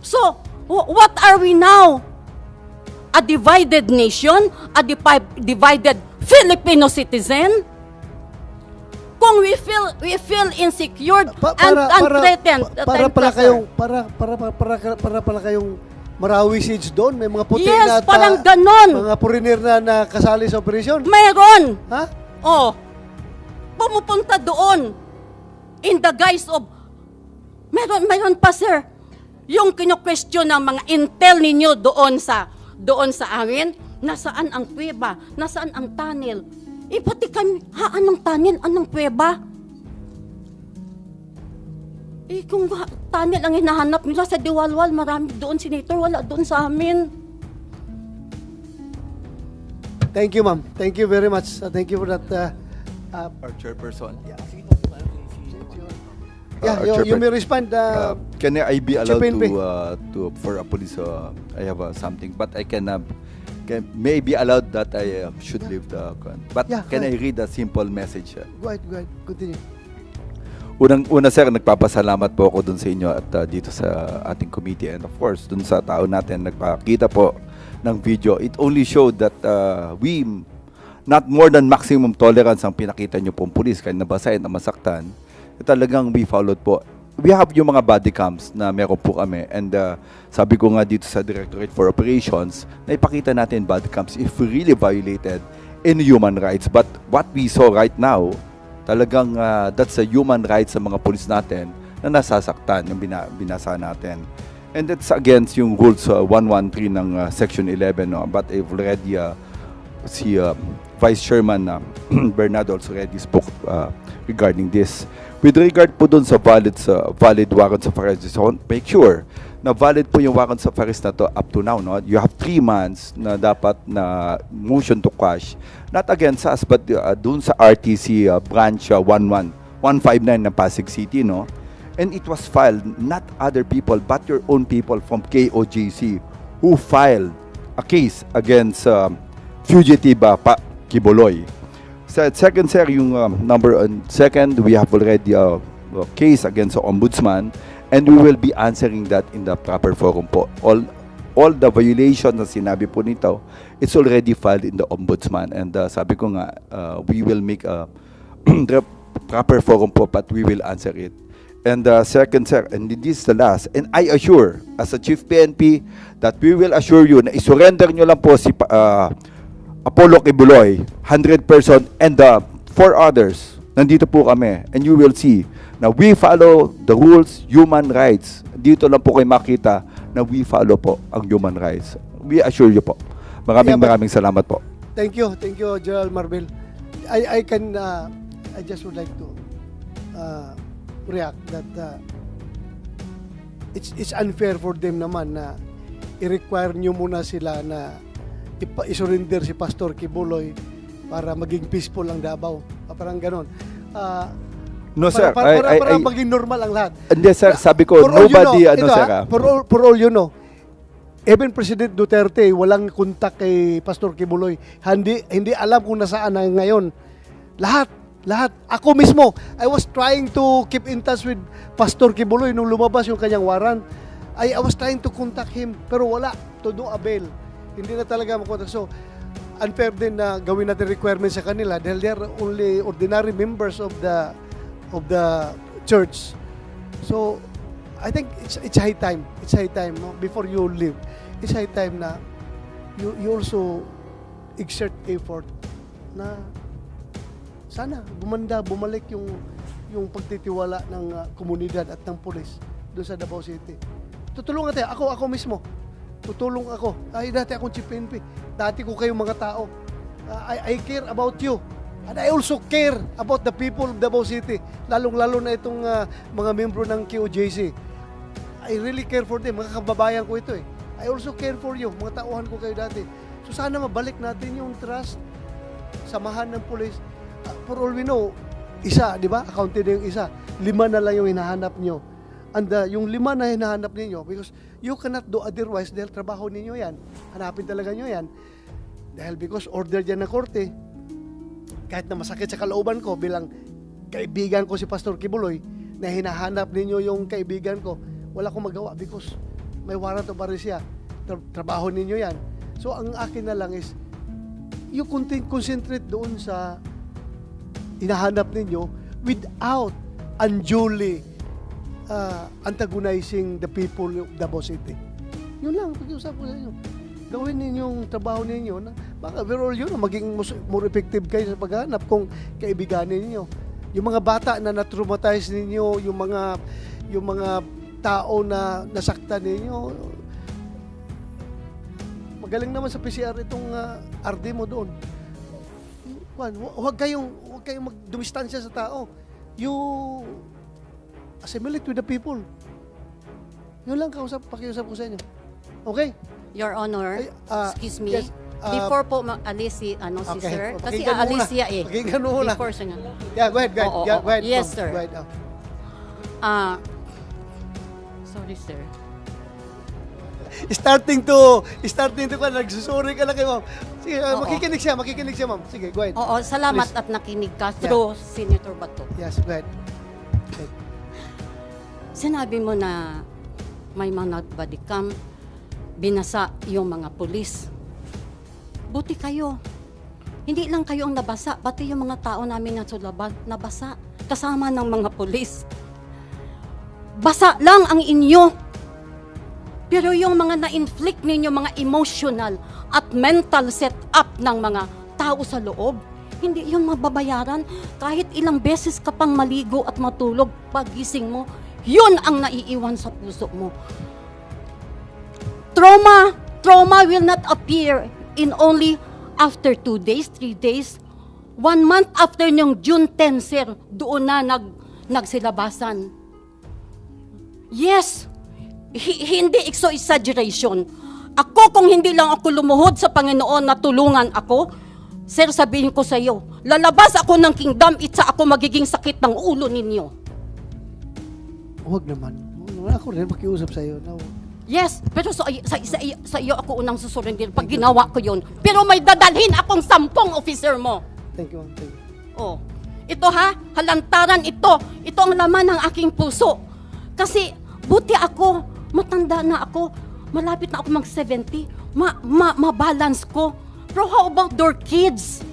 So, what are we now? A divided nation? A divided Filipino citizen? Kung we feel insecure and threatened. Para pala kayong Marawi Siege doon, may mga puti Yes, na parang ganon. mga foreigner na kasali sa operasyon. Mayroon. Ha? Oh. Pumupunta doon. in the guise of, meron pa sir, yung kino-question ng mga intel ninyo doon sa amin, nasaan ang kuweba, nasaan ang tunnel. Pati kami, anong tunnel, anong kuweba? Kung tunnel ang hinahanap nila sa Diwalwal, marami doon, Senator, wala doon sa amin. Thank you, ma'am. Thank you very much. Thank you for that. Our chairperson. Yeah, Our you may chairperson. respond. Can I be allowed Chief PNP. to for a police? I have something, but I can may be allowed that I should leave the. But Yeah, can go I ahead. read a simple message? Go ahead. Continue. Una sir, nagpapasalamat po ako dun sa inyo at dito sa ating committee, and of course dun sa tao natin nagpakita po ng video. It only showed that we not more than maximum tolerance ang pinakita nyo pong pulis kahit nabasahin na masaktan. Talagang we followed po. We have yung mga body cams na meron po kami, and sabi ko nga dito sa Directorate for Operations na ipakita natin body cams if we really violated any human rights. But what we saw right now, talagang that's a human rights sa mga pulis natin na nasasaktan yung binasa natin. And that's against yung rules 113 ng Section 11. No? But I've already, si Vice Chairman Bernardo also already spoke regarding this. With regard po dun sa valid warrants of arrest, so make sure na valid po yung warrants of arrest na to up to now. No? You have 3 months na dapat na motion to quash, not against us, but dun sa RTC branch 159 ng Pasig City. No? And it was filed not other people but your own people from KOJC who filed a case against fugitive Kibuloy. Second, sir, yung second, we have already a case against the ombudsman, and we will be answering that in the proper forum po. All the violations na sinabi po nito, it's already filed in the ombudsman, and sabi ko nga, we will make a proper forum po, but we will answer it. And second, sir, and this is the last, and I assure, as a Chief PNP, that we will assure you na isurrender nyo lang po si Apollo Kibuloy, 100%, and 4 others, nandito po kami, and you will see na we follow the rules, human rights. Dito lang po kayo makita na we follow po ang human rights. We assure you po. Maraming salamat po. Thank you, General Marbel. I just would like to react that it's unfair for them naman na i-require nyo muna sila na isurrender si Pastor Kibuloy para maging peaceful ang Davao. Parang ganon. No, sir. Para maging normal ang lahat. Hindi, sir. Sabi ko, nobody, sir. For all you know, even President Duterte, walang kontak kay Pastor Kibuloy. Hindi alam kung nasaan na ngayon. Lahat. Ako mismo, I was trying to keep in touch with Pastor Kibuloy nung lumabas yung kanyang warrant. I was trying to contact him, pero wala. To no avail. Hindi na talaga makontak. So, unfair din na gawin natin requirements sa kanila dahil they are only ordinary members of the church. So, I think it's high time. It's high time, no? Before you leave. It's high time na you also exert effort na sana bumalik yung pagtitiwala ng komunidad at ng pulis doon sa Davao City. Tutulungan tayo. Ako mismo. Tutulong ako. Dati akong Chief PNP. Dati ko kayong mga tao. I care about you. And I also care about the people of Davao City. Lalong-lalo na itong mga membro ng QJC. I really care for them. Mga kababayan ko ito eh. I also care for you. Mga tauhan ko kayo dati. So sana mabalik natin yung trust. Samahan ng police. For all we know, isa, di ba? Accounted yung isa. 5 na lang yung hinahanap nyo. And yung 5 na hinahanap ninyo, because you cannot do otherwise dahil trabaho ninyo yan. Hanapin talaga nyo yan. Dahil because order dyan ng korte, kahit na masakit sa kalooban ko bilang kaibigan ko si Pastor Kibuloy, na hinahanap ninyo yung kaibigan ko, wala akong magawa because may warrant of arrest siya. Trabaho ninyo yan. So ang akin na lang is, you concentrate doon sa hinahanap ninyo without unduly antagonizing the people of Davao City. Yun lang, pag-iusap ko sa inyo. Gawin ninyong trabaho ninyo na baka overall yun, maging more effective kayo sa paghahanap kung kaibiganin ninyo. yung mga bata na na-traumatize ninyo, yung mga tao na nasaktan ninyo, magaling naman sa PCR itong RD mo doon. Huwag kayong magdumistansya sa tao. You assimilate with the people. Yun lang pakiusap ko sa inyo. Okay? Your Honor, Ay, excuse me. yes, Before po alis si okay. sir, kasi Pakinggan mo aalis muna. siya eh. Pakinggan mo muna. Before siya nga. Yeah, go ahead. Oo, Yeah, oo. go ahead. Yes, ma'am. sir. Go ahead. Sorry, sir. Starting to ka, nagsusuri ka na kay ma'am. Sige, Oo. makikinig siya, ma'am. Sige, go ahead. Oo, salamat Please. at nakinig ka through Senator Bato. Yes, go ahead. Sinabi mo na may mga body cam, binasa yung mga pulis. Buti kayo. Hindi lang kayo ang nabasa, pati yung mga tao namin na sulaban, nabasa. Kasama ng mga pulis. Basa lang ang inyo. Pero yung mga na-inflict ninyo, mga emotional at mental setup ng mga tao sa loob, hindi yun mababayaran. Kahit ilang beses ka pang maligo at matulog, pagising mo, yun ang naiiwan sa puso mo. Trauma will not appear in only after 2 days, 3 days. 1 month after yung June 10, sir, doon na nagsilabasan. Yes, hindi exaggeration. Ako, kung hindi lang ako lumuhod sa Panginoon na tulungan ako, sir, sabihin ko sa iyo, lalabas ako ng kingdom, itsa ako magiging sakit ng ulo ninyo. Huwag naman. Ako rin makiusap sa iyo. No. Yes, pero sa iyo ako unang susurrender pag ginawa ko yun. Pero may dadalhin akong 10 officer mo. Thank you, ma'am. Thank you. Oh, ito ha, halantaran ito. Ito ang laman ng aking puso. Kasi buti ako, matanda na ako, malapit na ako mag-70, ma-balance ko. Pero how about their kids?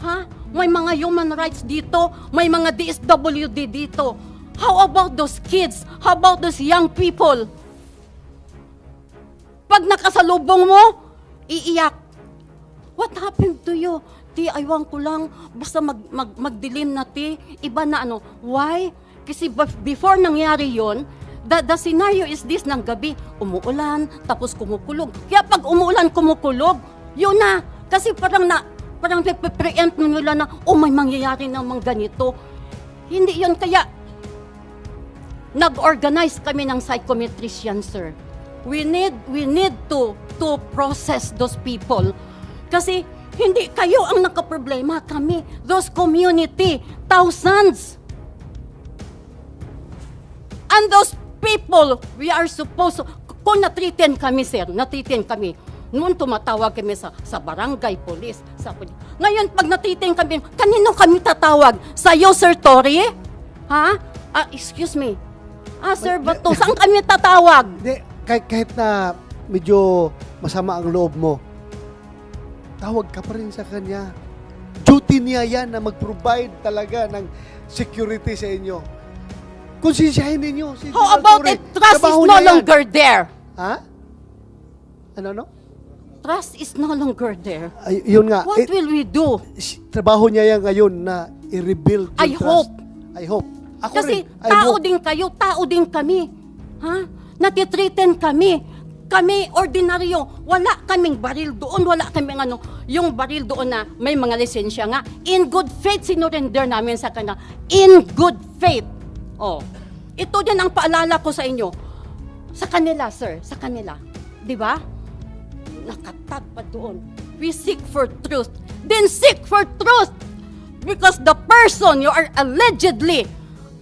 Ha? May mga human rights dito, may mga DSWD dito. How about those kids? How about those young people? Pag nakasalubong mo, iiyak. What happened to you? Ti, aywan ko lang, basta magdilim na ti. Iba na ano. Why? Kasi before nangyari yon, the scenario is this ng gabi, umuulan, tapos kumukulog. Kaya pag umuulan, kumukulog, yun na. Kasi parang pre-empt nila na, may mangyayari namang ganito. Hindi yun, kaya nag-organize kami ng psychometrician, sir. We need to process those people. Kasi hindi kayo ang nakaproblema, kami. Those community, thousands. And those people, we are supposed to, kung natriten kami, sir, natriten kami. Noon tumatawag kami sa barangay, police, sa police. Ngayon, pag natriten kami, kanino kami tatawag? Sa'yo, Sir Torre? Ha? Excuse me. Sir Bato, saan kami tatawag? Hindi, kahit na medyo masama ang loob mo, tawag ka pa rin sa kanya. Duty niya yan na mag-provide talaga ng security sa inyo. Konsensyahin ninyo. Si How General about Torre, it? Trust is trabaho no niya yan. longer there. Ha? Ano? Trust is no longer there. Ay, yun nga. What will we do? Trabaho niya yan ngayon na i-rebuild yung I trust. hope. I hope. Ako Kasi rin. I tao hope. din kayo, tao din kami. Ha? Natitreten kami. Kami, ordinaryo, wala kaming baril doon, wala kaming yung baril doon na may mga lisensya nga. In good faith, sinurrender namin sa kanya. In good faith. Oh. Ito din ang paalala ko sa inyo. Sa kanila, sir, sa kanila. Di ba? Nakatag pa doon. We seek for truth. Then seek for truth. Because the person you are allegedly,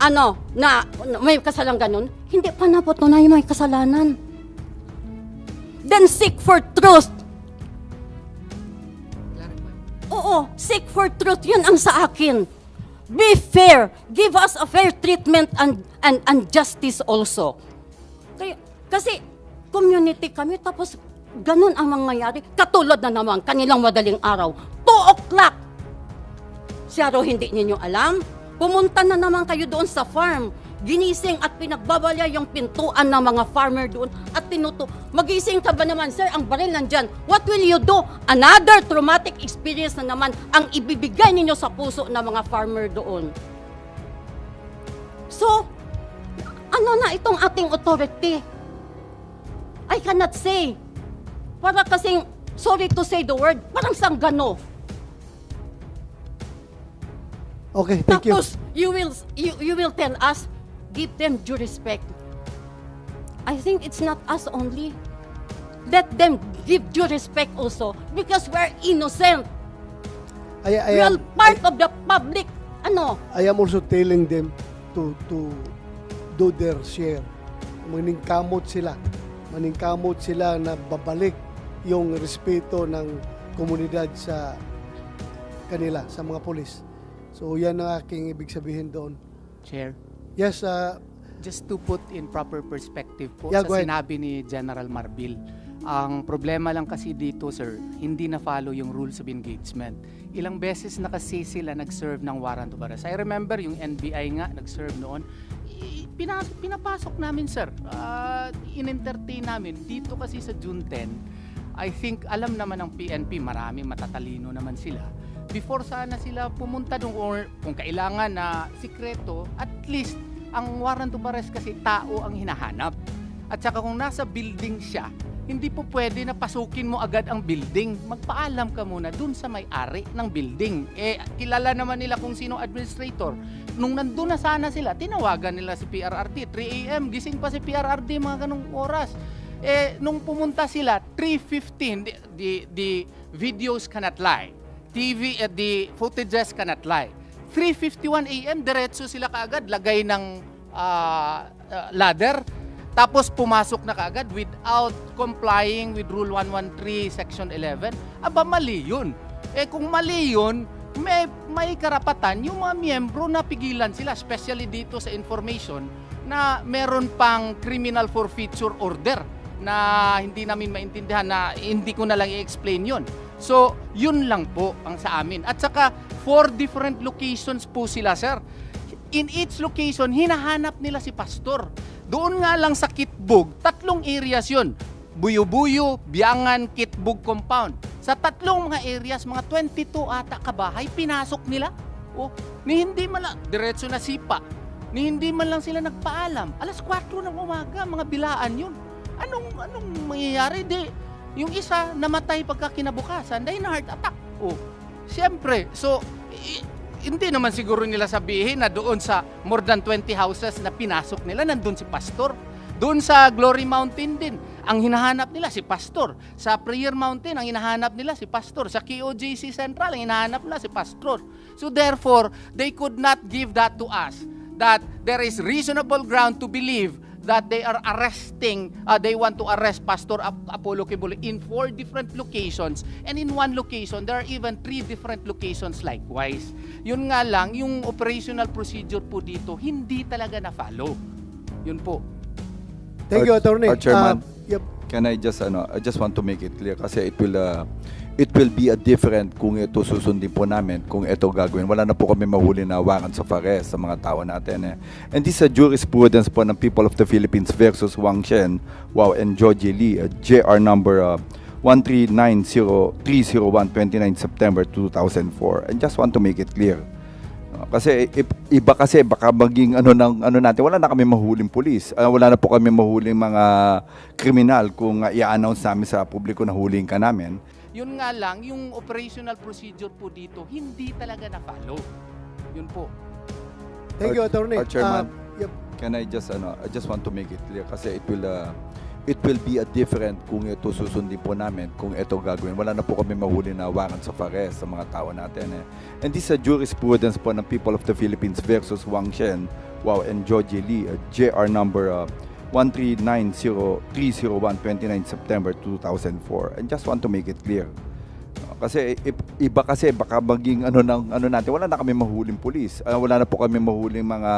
na may kasalanan ganun, hindi pa napatunay may kasalanan. Then seek for truth. Oo, seek for truth. Yun ang sa akin. Be fair. Give us a fair treatment and justice also. Kasi community kami, tapos ganun ang mangyayari. Katulad na naman, kanilang madaling araw, 2 o'clock. Siya raw hindi ninyo alam. Pumunta na naman kayo doon sa farm. Ginising at pinagbabalya yung pintuan ng mga farmer doon at magising ka ba naman, sir, ang baril nandyan. What will you do? Another traumatic experience na naman ang ibibigay ninyo sa puso ng mga farmer doon. So, ano na itong ating authority? I cannot say. Para kasing, sorry to say the word, parang sanggano. Okay, thank you. Tapos, you will tell us, give them due respect. I think it's not us only. Let them give due respect also because we're innocent. I We are am, part of the public. Ano? I am also telling them to do their share. Maningkamot sila na babalik yung respeto ng komunidad sa kanila, sa mga polis. So yan ang aking ibig sabihin doon. Chair, Yes, just to put in proper perspective po Yeah, sa go ahead. sinabi ni General Marbil, ang problema lang kasi dito, sir, hindi na follow yung rules of engagement. Ilang beses na kasi sila nag-serve ng warrant of arrest. I remember yung NBI nga nag-serve noon. Pinapasok namin, sir. In-entertain namin. Dito kasi sa June 10, I think alam naman ng PNP, maraming matatalino naman sila. Before sana sila pumunta doon or kung kailangan na sikreto, at least ang warrant of arrest kasi tao ang hinahanap. At saka kung nasa building siya, hindi po pwede na pasukin mo agad ang building. Magpaalam ka muna dun sa may-ari ng building. Kilala naman nila kung sino administrator. Nung nandun na sana sila, tinawagan nila si PRRD. 3 a.m., gising pa si PRRD mga ganong oras. Nung pumunta sila, 3:15, the videos cannot lie. The footages cannot lie. 3:51 a.m., diretso sila kaagad, lagay ng ladder. Tapos pumasok na kaagad without complying with Rule 113 Section 11. Aba, mali yun. Kung mali yun, may karapatan yung mga miyembro na pigilan sila, especially dito sa information na meron pang criminal forfeiture order na hindi namin maintindihan, na hindi ko na lang i-explain yun. So, yun lang po ang sa amin. At saka, 4 different locations po sila, sir. In each location, hinahanap nila si pastor. Doon nga lang sa Kitbug, 3 areas yun. Buyo-Buyo, Biangan, Kitbug Compound. Sa 3 mga areas, mga 22 ata kabahay, pinasok nila. Ni hindi man lang, diretso na sipa. Ni hindi man lang sila nagpaalam. Alas 4 ng umaga, mga bilaan yun. Anong mangyayari? Yung isa, namatay pagka kinabukasan dahil na heart attack. Siyempre, so, hindi naman siguro nila sabihin na doon sa more than 20 houses na pinasok nila, nandun si pastor. Doon sa Glory Mountain din, ang hinahanap nila si pastor. Sa Prayer Mountain, ang hinahanap nila si pastor. Sa KOJC Central, ang hinahanap nila si pastor. So therefore, they could not give that to us, that there is reasonable ground to believe that they are arresting, they want to arrest Pastor Apollo Kibuloy in 4 different locations, and in 1 location, there are even 3 different locations likewise. Yun nga lang, yung operational procedure po dito, hindi talaga na-follow. Yun po. thank you, Attorney. Chairman, Yep. can I just want to make it clear kasi it will be a different kung ito susundin po namin, kung ito gagawin. Wala na po kami mahuli na warrants of arrest sa mga tao natin. And this is a jurisprudence po ng People of the Philippines versus Wang Shen, Wow, and Georgie Lee, JR number 1390301, 29 September 2004. And just want to make it clear. Kasi iba kasi baka maging natin, wala na kami mahuling pulis. Wala na po kami mahuling mga kriminal kung i-announce namin sa publiko na huling ka namin. Yun nga lang, yung operational procedure po dito, hindi talaga na-follow. Yun po. Thank you, Attorney. Chairman, Yep. can I just want to make it clear kasi it will be a different kung ito susundin po namin, kung ito gagawin. Wala na po kami mahuli na warrants of arrest sa mga tao natin. And this is a jurisprudence po ng People of the Philippines versus Wang Shen, Wow, and Georgie Lee, JR number 1390301, 29 September 2004. And just want to make it clear. Kasi iba kasi baka maging natin, wala na kami mahuling pulis. Wala na po kami mahuling mga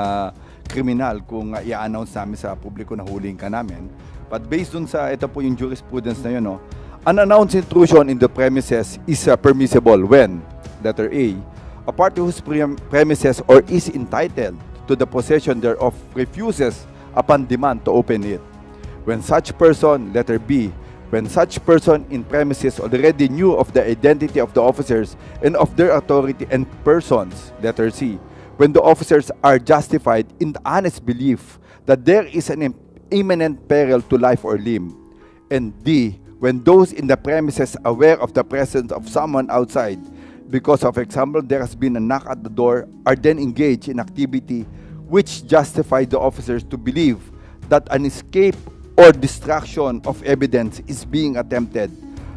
kriminal kung i-announce namin sa publiko na huling ka namin. But based dun sa ito po yung jurisprudence na yun, unannounced intrusion in the premises is permissible when, letter A party whose premises or is entitled to the possession thereof refuses upon demand to open it. When such person, letter B, when such person in premises already knew of the identity of the officers and of their authority and persons, letter C, when the officers are justified in the honest belief that there is an imminent peril to life or limb. And D, when those in the premises aware of the presence of someone outside, because of example, there has been a knock at the door, are then engaged in activity which justify the officers to believe that an escape or destruction of evidence is being attempted.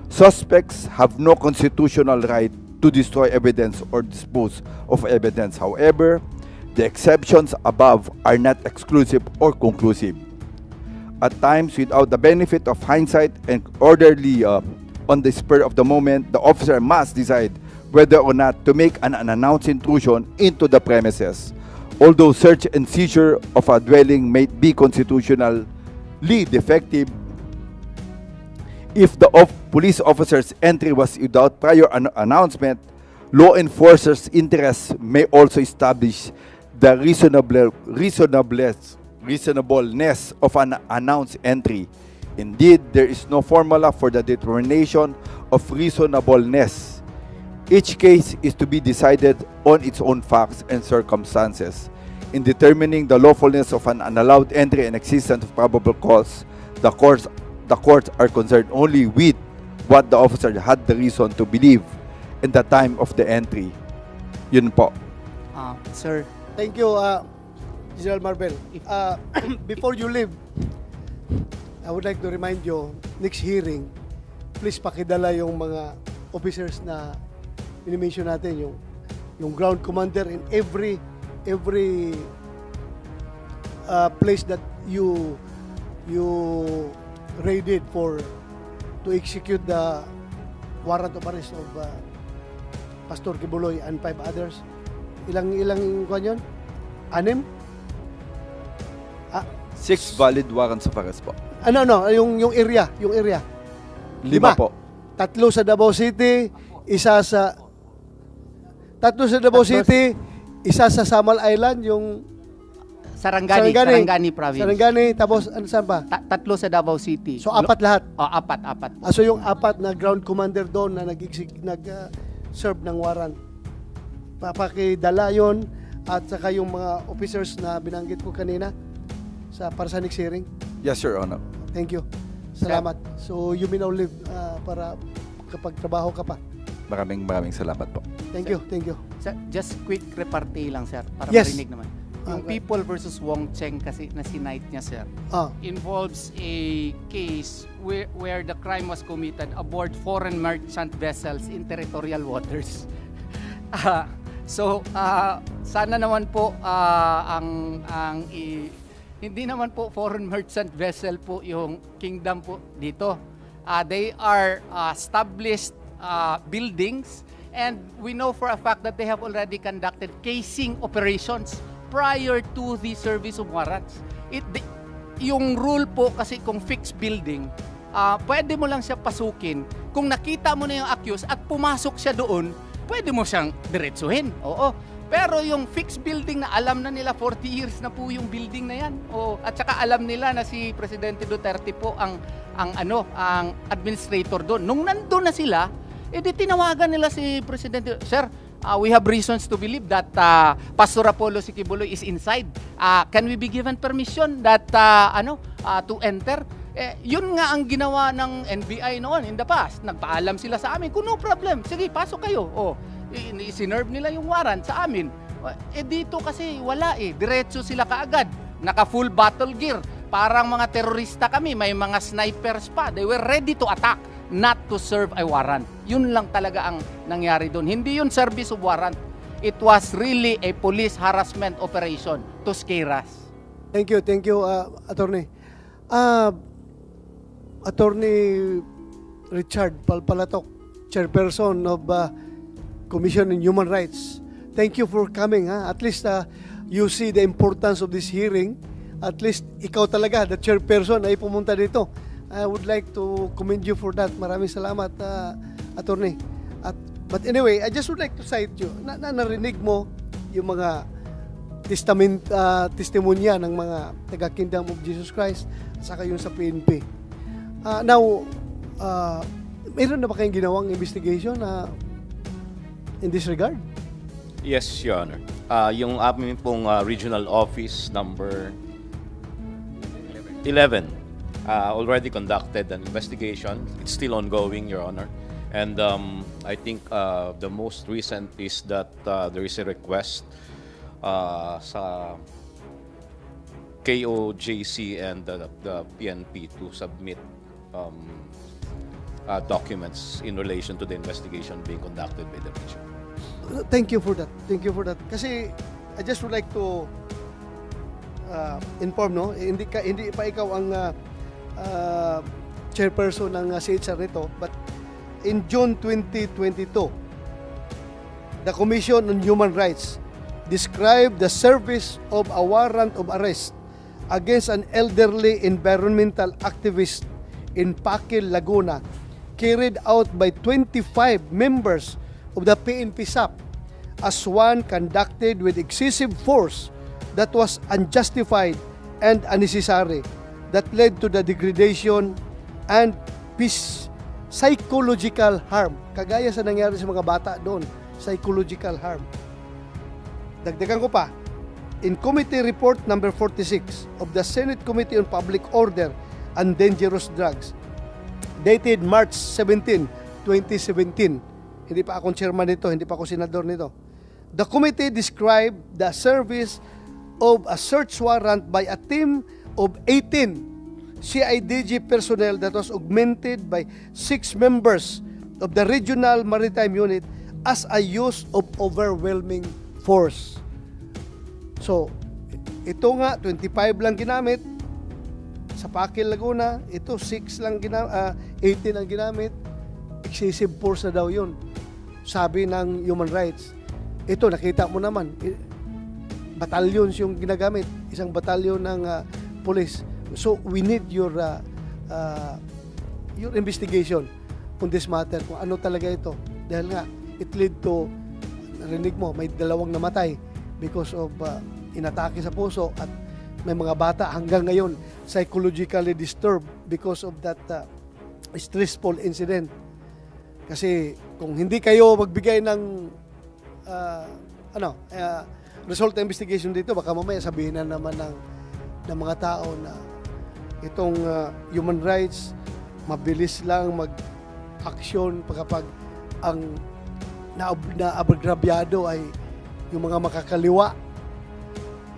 Suspects have no constitutional right to destroy evidence or dispose of evidence. However, the exceptions above are not exclusive or conclusive. At times, without the benefit of hindsight and orderly on the spur of the moment, the officer must decide whether or not to make an unannounced intrusion into the premises. Although search and seizure of a dwelling may be constitutionally defective, if the police officer's entry was without prior announcement, law enforcers' interests may also establish the reasonableness of an announced entry. Indeed, there is no formula for the determination of reasonableness. Each case is to be decided on its own facts and circumstances. In determining the lawfulness of an unallowed entry and existence of probable cause, the courts are concerned only with what the officer had the reason to believe in the time of the entry. Yun po. Sir, Thank you, General Marvel. Before you leave, I would like to remind you, next hearing, please pakidala yung mga officers na minimension natin, yung ground commander in every place that you raided to execute the warrant of arrest of Pastor Kibuloy and 5 others. Ilang kwan yun? 6? 6 valid warrants of arrest po. Yung area. 5 po. 3 sa Davao City, isa sa Samal Island, yung Sarangani province. Sarangani, tapos saan pa? 3 sa Davao City. So 4 lahat. Apat. So yung 4 na ground commander doon na nag-serve ng warrant. Papakidala yon at saka yung mga officers na binanggit ko kanina para sa next hearing. Yes, Your Honor. Thank you. Salamat. So you may now leave para kapag trabaho ka pa. Maraming salamat po. Thank you. Sir, just quick repartee lang, sir, para Yes. marinig naman. Yung Okay. People versus Wong Cheng kasi na sinight niya, sir, involves a case where the crime was committed aboard foreign merchant vessels in territorial waters. Sana naman po hindi naman po foreign merchant vessel po yung kingdom po dito. They are established buildings, and we know for a fact that they have already conducted casing operations prior to the service of warrants. Yung rule po kasi kung fixed building, pwede mo lang siya pasukin. Kung nakita mo na yung accused at pumasok siya doon, pwede mo siyang diretsuhin. Oo. Pero yung fixed building na alam na nila 40 years na po yung building na yan. Oo. At saka alam nila na si Presidente Duterte po ang administrator doon. Nung nandun na sila, edi tinawagan nila si Presidente, Sir, we have reasons to believe that Pastor Apollo Kibuloy is inside. Can we be given permission that to enter? Yun nga ang ginawa ng NBI noon in the past. Nagpaalam sila sa amin, no problem, sige, pasok kayo. Sinerve nila yung warrant sa amin. Dito kasi wala diretso sila kaagad. Naka full battle gear. Parang mga terorista kami, may mga snipers pa. They were ready to attack, not to serve a warrant. Yun lang talaga ang nangyari doon. Hindi yun service of warrant. It was really a police harassment operation to scare us. Thank you, Attorney. Attorney Richard Palpalatok, Chairperson of Commission on Human Rights. Thank you for coming. At least you see the importance of this hearing. At least ikaw talaga, the chairperson, ay pumunta dito. I would like to commend you for that. Maraming salamat, Attorney. But anyway, I just would like to cite you. Narinig mo yung mga testimonya ng mga taga-Kingdom of Jesus Christ, saka yung sa PNP. Now, mayroon na ba kayong ginawang investigation in this regard? Yes, Your Honor. Yung aming pong regional office number 11 already conducted an investigation. It's still ongoing, Your Honor. And I think the most recent is that there is a request sa KOJC and the PNP to submit documents in relation to the investigation being conducted by the region. Thank you for that. Thank you for that. Kasi I just would like to inform, no? Hindi pa ikaw ang chairperson ng CHR nito, but in June 2022, the Commission on Human Rights described the service of a warrant of arrest against an elderly environmental activist in Paquil, Laguna, carried out by 25 members of the PNP SAP as one conducted with excessive force that was unjustified and unnecessary, that led to the degradation and psychological harm. Kagaya sa nangyari sa mga bata doon, psychological harm. Dagdagan ko pa, in Committee Report number 46 of the Senate Committee on Public Order and Dangerous Drugs, dated March 17, 2017. Hindi pa akong chairman nito, hindi pa ako senador nito. The committee described the service of a search warrant by a team of 18 CIDG personnel that was augmented by 6 members of the Regional Maritime Unit as a use of overwhelming force. So, ito nga, 25 lang ginamit sa Paquil, Laguna. Ito, 18 lang ginamit. Excessive force na daw yun, sabi ng Human Rights. Ito, nakita mo naman, batalyon yung ginagamit, isang batalyon ng police. So, we need your investigation on this matter, kung ano talaga ito. Dahil nga, it led to, narinig mo, may 2 namatay because of inatake sa puso, at may mga bata hanggang ngayon psychologically disturbed because of that stressful incident. Kasi kung hindi kayo magbigay ng result ng investigation dito, baka mamaya sabihin na naman ng mga tao na itong human rights mabilis lang mag-action kapag ang naagrabyado ay yung mga makakaliwa.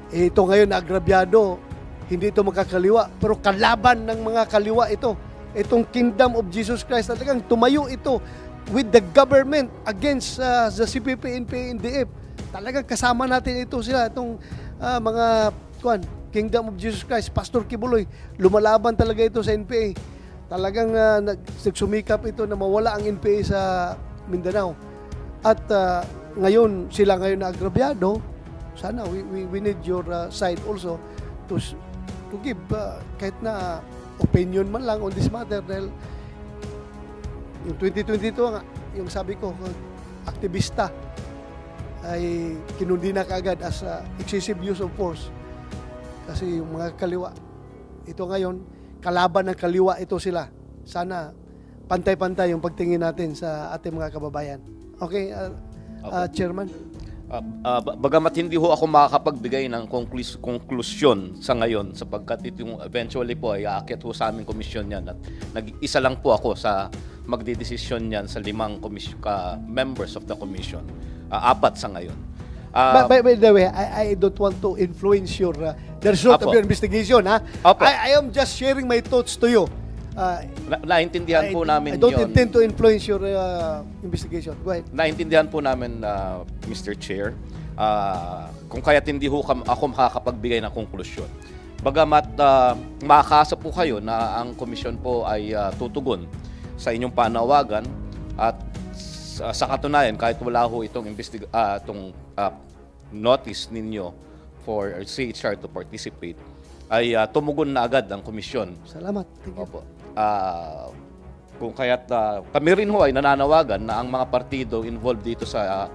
Ito ngayon naagrabyado, hindi ito makakaliwa, pero kalaban ng mga kaliwa ito. Itong Kingdom of Jesus Christ, talagang tumayo ito with the government against the CPP, NPA, NDF. Talagang kasama natin ito sila, itong mga Kingdom of Jesus Christ, Pastor Kibuloy, lumalaban talaga ito sa NPA. Talagang nagsumikap ito na mawala ang NPA sa Mindanao. At ngayon, sila ngayon na agrabyado. Sana we need your side also to give kahit na opinion man lang on this matter, dahil yung 2022 nga, yung sabi ko, aktivista ay kinundi na kaagad as excessive use of force. Kasi yung mga kaliwa, ito ngayon, kalaban ng kaliwa ito sila. Sana pantay-pantay yung pagtingin natin sa ating mga kababayan. Okay, Chairman? Bagamat hindi ho ako makakapagbigay ng konklusyon sa ngayon, sapagkat itong eventually po ay aakyat ho sa aming komisyon yan, at nag-isa lang po ako sa magdidesisyon yan sa 5 members of the commission. 4 sa ngayon. By the way, I don't want to influence your the result of your investigation. I am just sharing my thoughts to you. Naintindihan po namin I don't yun. intend to influence your investigation. Go ahead. Naintindihan po namin, Mr. Chair, kung kaya't hindi ho ako makakapagbigay ng konklusyon. Bagamat makakasa po kayo na ang komisyon po ay tutugon sa inyong panawagan, at sa katunayan, kahit wala ho itong notice ninyo for CHR to participate, ay tumugon na agad ang komisyon. Salamat. Thank you. Opo. Kung kaya't kami rin ho ay nananawagan na ang mga partido involved dito sa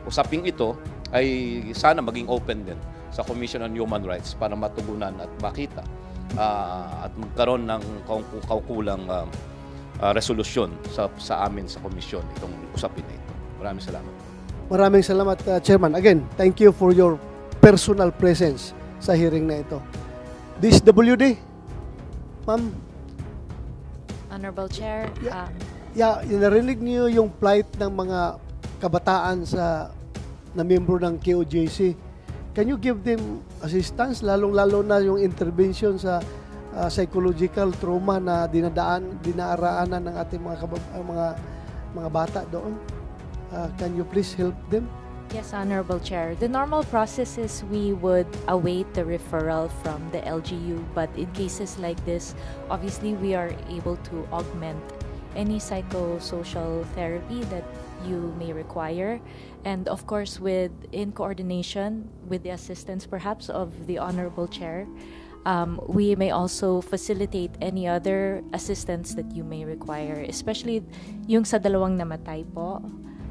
usaping ito ay sana maging open din sa Commission on Human Rights para matugunan at makita at magkaroon ng kaukulang resolusyon sa amin sa komisyon itong usapin na ito. Maraming salamat. Maraming salamat, Chairman. Again, thank you for your personal presence sa hearing na ito. This WD, ma'am, Honorable Chair, narinig niyo yung plight ng mga kabataan na miyembro ng KOJC. Can you give them assistance, lalong-lalo na yung intervention sa psychological trauma na dinaaraanan ng ating mga bata doon? Can you please help them? yes, Honorable Chair. The normal process is we would await the referral from the LGU, but in cases like this, obviously we are able to augment any psychosocial therapy that you may require, and of course in coordination with the assistance perhaps of the Honorable Chair, we may also facilitate any other assistance that you may require, especially yung sa dalawang namatay po.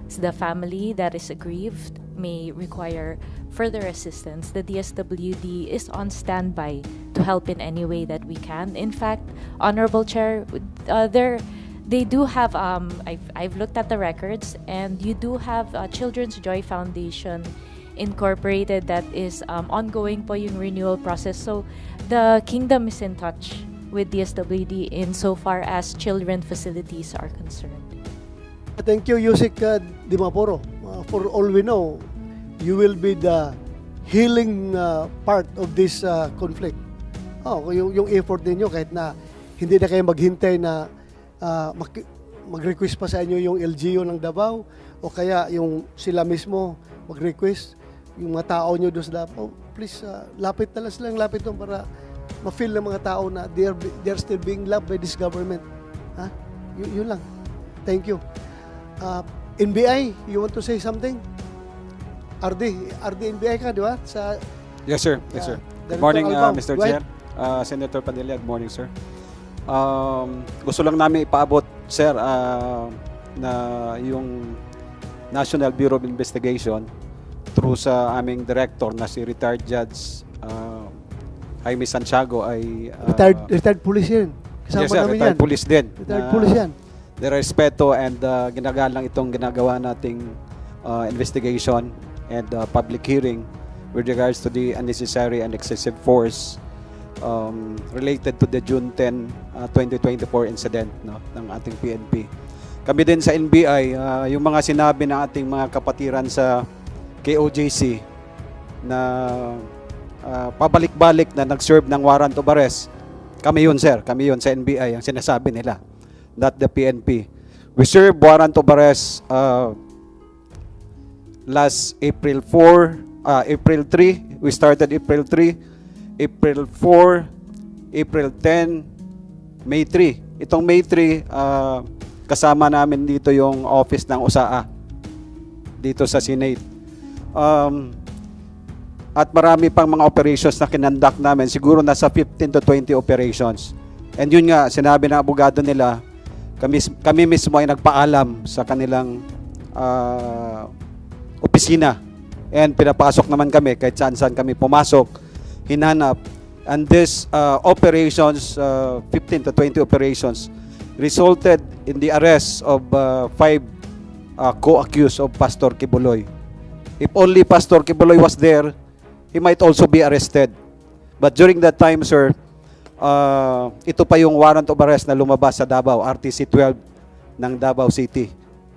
The family that is aggrieved may require further assistance. The DSWD is on standby to help in any way that we can. In fact, Honorable Chair, they do have, I've looked at the records, and you do have Children's Joy Foundation Incorporated that is ongoing po yung renewal process. So the Kingdom is in touch with DSWD insofar as children facilities are concerned. Thank you, Yusik Dimaporo. For all we know, you will be the healing part of this conflict. Yung effort ninyo, kahit na hindi na kayo maghintay na mag-request pa sa inyo yung LGU ng Davao, o kaya yung sila mismo mag-request, yung mga tao nyo doon sa Davao, please, lapit na lang silang lapit doon para ma-feel ng mga tao na they're still being loved by this government. Yun lang. Thank you. NBI, you want to say something? RD NBI ka, di ba? Yes, sir. Yes, sir. Good Director morning, Albao. Mr. Go Chair. Senator Padilla, good morning, sir. Gusto lang namin ipaabot, sir, na yung National Bureau of Investigation through sa aming director na si retired Judge Jaime Santiago ay... retired police yan. Kasama yes, sir, namin retired yan. police din. Retired police yan. Respeto and ginagalang itong ginagawa nating investigation and public hearing with regards to the unnecessary and excessive force related to the June 10, 2024 incident ng ating PNP. Kami din sa NBI, yung mga sinabi ng ating mga kapatiran sa KOJC na pabalik-balik na nag-serve ng warrant of arrest, kami yun, sir. Kami yun sa NBI, ang sinasabi nila. Not the PNP. We served warrant of arrest last April 3. We started April 3, April 4, April 10, May 3. Itong May 3, kasama namin dito yung office ng USAA dito sa Senate. At marami pang mga operations na kinandak namin. Siguro nasa 15 to 20 operations. And yun nga, sinabi ng abogado nila, kami mismo ay nagpaalam sa kanilang opisina, and pinapasok naman kami kahit saan kami pumasok, hinanap, and this operations, 15 to 20 operations, resulted in the arrest of 5 co-accused of Pastor Kibuloy. If only Pastor Kibuloy was there, he might also be arrested. But during that time, sir, ito pa yung warrant of arrest na lumabas sa Davao, RTC 12 ng Davao City.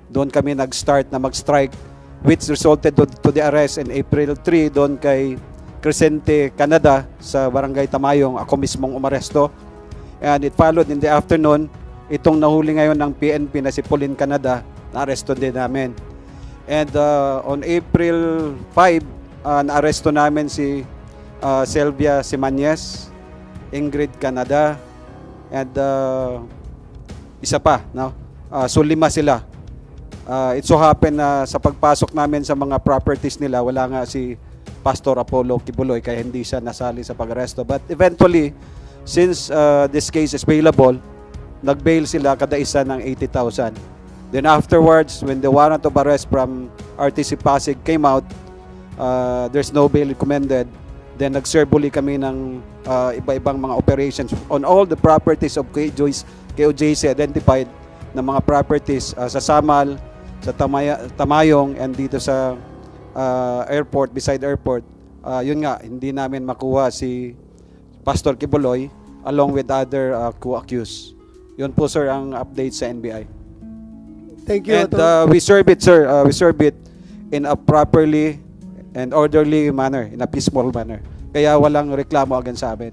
Doon kami nag-start na mag-strike, which resulted to the arrest in April 3 doon kay Crescente, Canada, sa Barangay Tamayong. Ako mismong umaresto. And it followed in the afternoon, itong nahuli ngayon ng PNP na si Pauline Canada, na-aresto din namin. And on April 5, na-aresto namin si Selvia Simanes, Ingrid Canada, and isa pa, no? So 5 sila. It so happen na sa pagpasok namin sa mga properties nila, wala nga si Pastor Apollo Kibuloy, kaya hindi siya nasali sa pag-aresto. But eventually, since this case is bailable, nag-bail sila kada isa ng 80,000. Then afterwards, when the warrant of arrest from RTC Pasig came out, there's no bail recommended. Then nag-serve uli kami ng iba-ibang mga operations on all the properties of KOJC identified na mga properties sa Samal, sa Tamayong and dito sa airport, beside airport, yun nga, hindi namin makuha si Pastor Kibuloy along with other co-accused. Yun po sir ang update sa NBI. Thank you. And we serve it, sir. We serve it in a properly and orderly manner, in a peaceful manner. Kaya walang reklamo agad sa amin.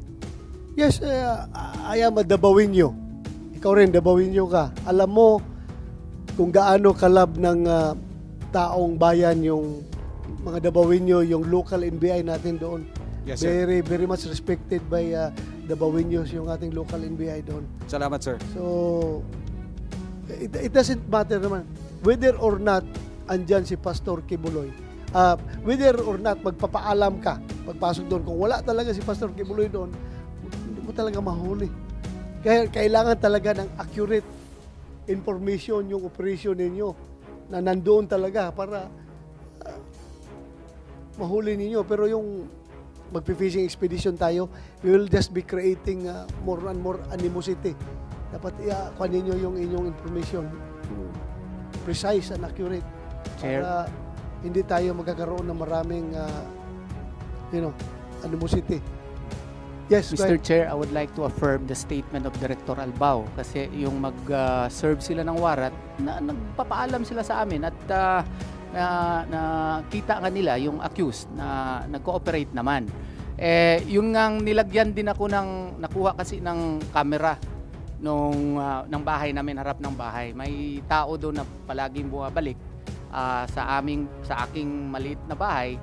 Yes, I am a Dabawinyo. Ikaw rin, Dabawinyo ka. Alam mo kung gaano kalab ng taong bayan yung mga Dabawinyo, yung local NBI natin doon. Yes, sir. Very, very much respected by Dabawinyos yung ating local NBI doon. Salamat, sir. So, it doesn't matter naman whether or not andyan si Pastor Kibuloy. Whether or not magpapaalam ka pagpasok doon. Kung wala talaga si Pastor Kibuloy doon, hindi mo talaga mahuli. Kaya kailangan talaga ng accurate information yung operation ninyo na nandoon talaga para mahuli ninyo. Pero yung magpi-fishing expedition tayo, we will just be creating more and more animosity. Dapat kuha ninyo yung inyong information precise and accurate. Chair. Para hindi tayo magkakaroon ng maraming animosity. Yes, go Mr. ahead. Chair, I would like to affirm the statement of Director Albao kasi yung mag-serve sila ng warat, nagpapaalam sila sa amin at kita nga nila yung accused na nag-cooperate naman. Yun ngang nilagyan din ako ng, nakuha kasi ng camera ng bahay namin, harap ng bahay. May tao doon na palaging bumabalik sa aking maliit na bahay.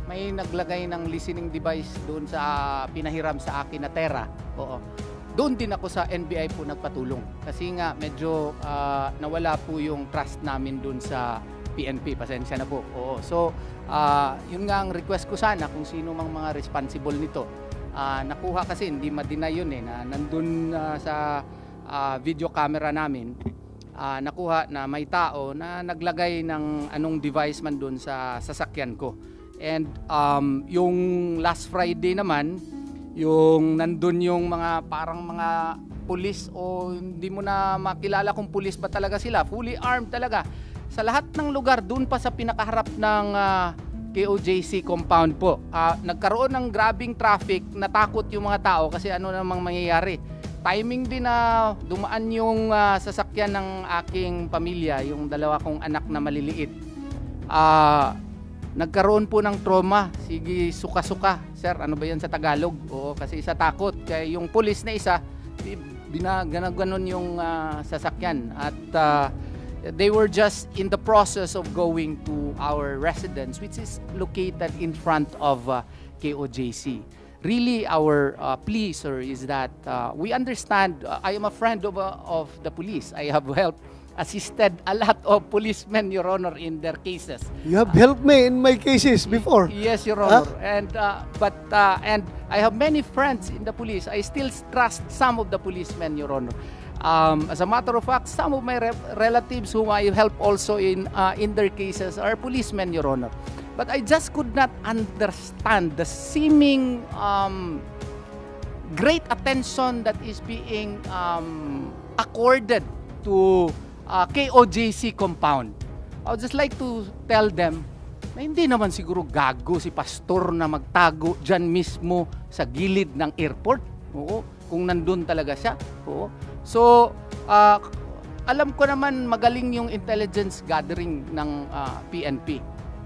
May naglagay ng listening device doon sa pinahiram sa akin na Tera. Oo. Doon din ako sa NBI po nagpatulong. Kasi nga medyo nawala po yung trust namin doon sa PNP. Pasensya na po. Oo. So, yun nga ang request ko sana kung sino mang mga responsible nito. Nakuha kasi, hindi ma-deny yun na nandun sa video camera namin. Nakuha na may tao na naglagay ng anong device man doon sa sasakyan ko. And yung last Friday naman, yung nandun yung mga parang mga pulis o hindi mo na makilala kung pulis ba talaga sila, fully armed talaga. Sa lahat ng lugar, doon pa sa pinakaharap ng KOJC compound po. Nagkaroon ng grabing traffic, natakot yung mga tao kasi ano namang mangyayari. Timing din na dumaan yung sasakyan ng aking pamilya, yung dalawa kong anak na maliliit. Nagkaroon po ng trauma. Sige, suka-suka. Sir, ano ba yan sa Tagalog? Oo, kasi isa takot. Kaya yung pulis na isa, binagano'n yung sasakyan. At they were just in the process of going to our residence, which is located in front of KOJC. Really, our plea, sir, is that we understand. I am a friend of the police. I have assisted a lot of policemen, Your Honor, in their cases. You have helped me in my cases before. Yes, Your Honor. And and I have many friends in the police. I still trust some of the policemen, Your Honor. As a matter of fact, some of my relatives whom I help also in their cases are policemen, Your Honor. But I just could not understand the seeming great attention that is being accorded to KOJC compound. I would just like to tell them na hindi naman siguro gago si pastor na magtago dyan mismo sa gilid ng airport. Oo, kung nandun talaga siya. Oo. So, alam ko naman magaling yung intelligence gathering ng PNP.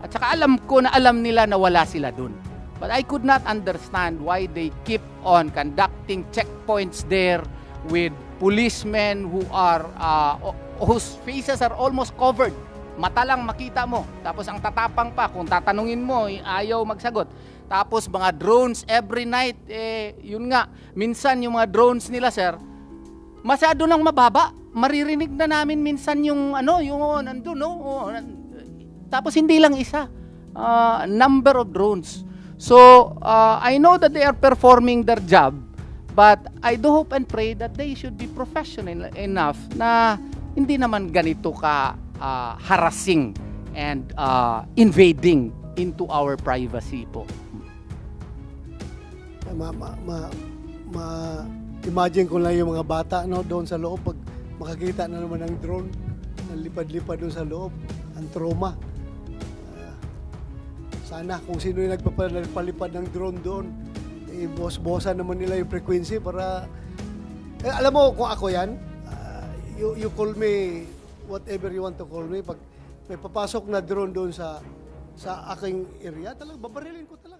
At saka alam ko na alam nila na wala sila dun. But I could not understand why they keep on conducting checkpoints there with policemen whose faces are almost covered. Mata lang makita mo. Tapos ang tatapang pa, kung tatanungin mo, ayaw magsagot. Tapos mga drones every night, yun nga, minsan yung mga drones nila, sir, masyado nang mababa. Maririnig na namin minsan yung nandun, tapos hindi lang isa, number of drones. So, I know that they are performing their job, but I do hope and pray that they should be professional enough na hindi naman ganito ka harassing and invading into our privacy po. Imagine ko lang yung mga bata doon sa loob pag makakita na naman ng drone na ang lipad-lipad doon sa loob, ang trauma. Sana kung sino yung nagpapalipad ng drone doon, boss-bossan naman nila yung frequency para... alam mo kung ako yan, you call me whatever you want to call me. Pag may papasok na drone doon sa aking area, talagang babarilin ko talaga.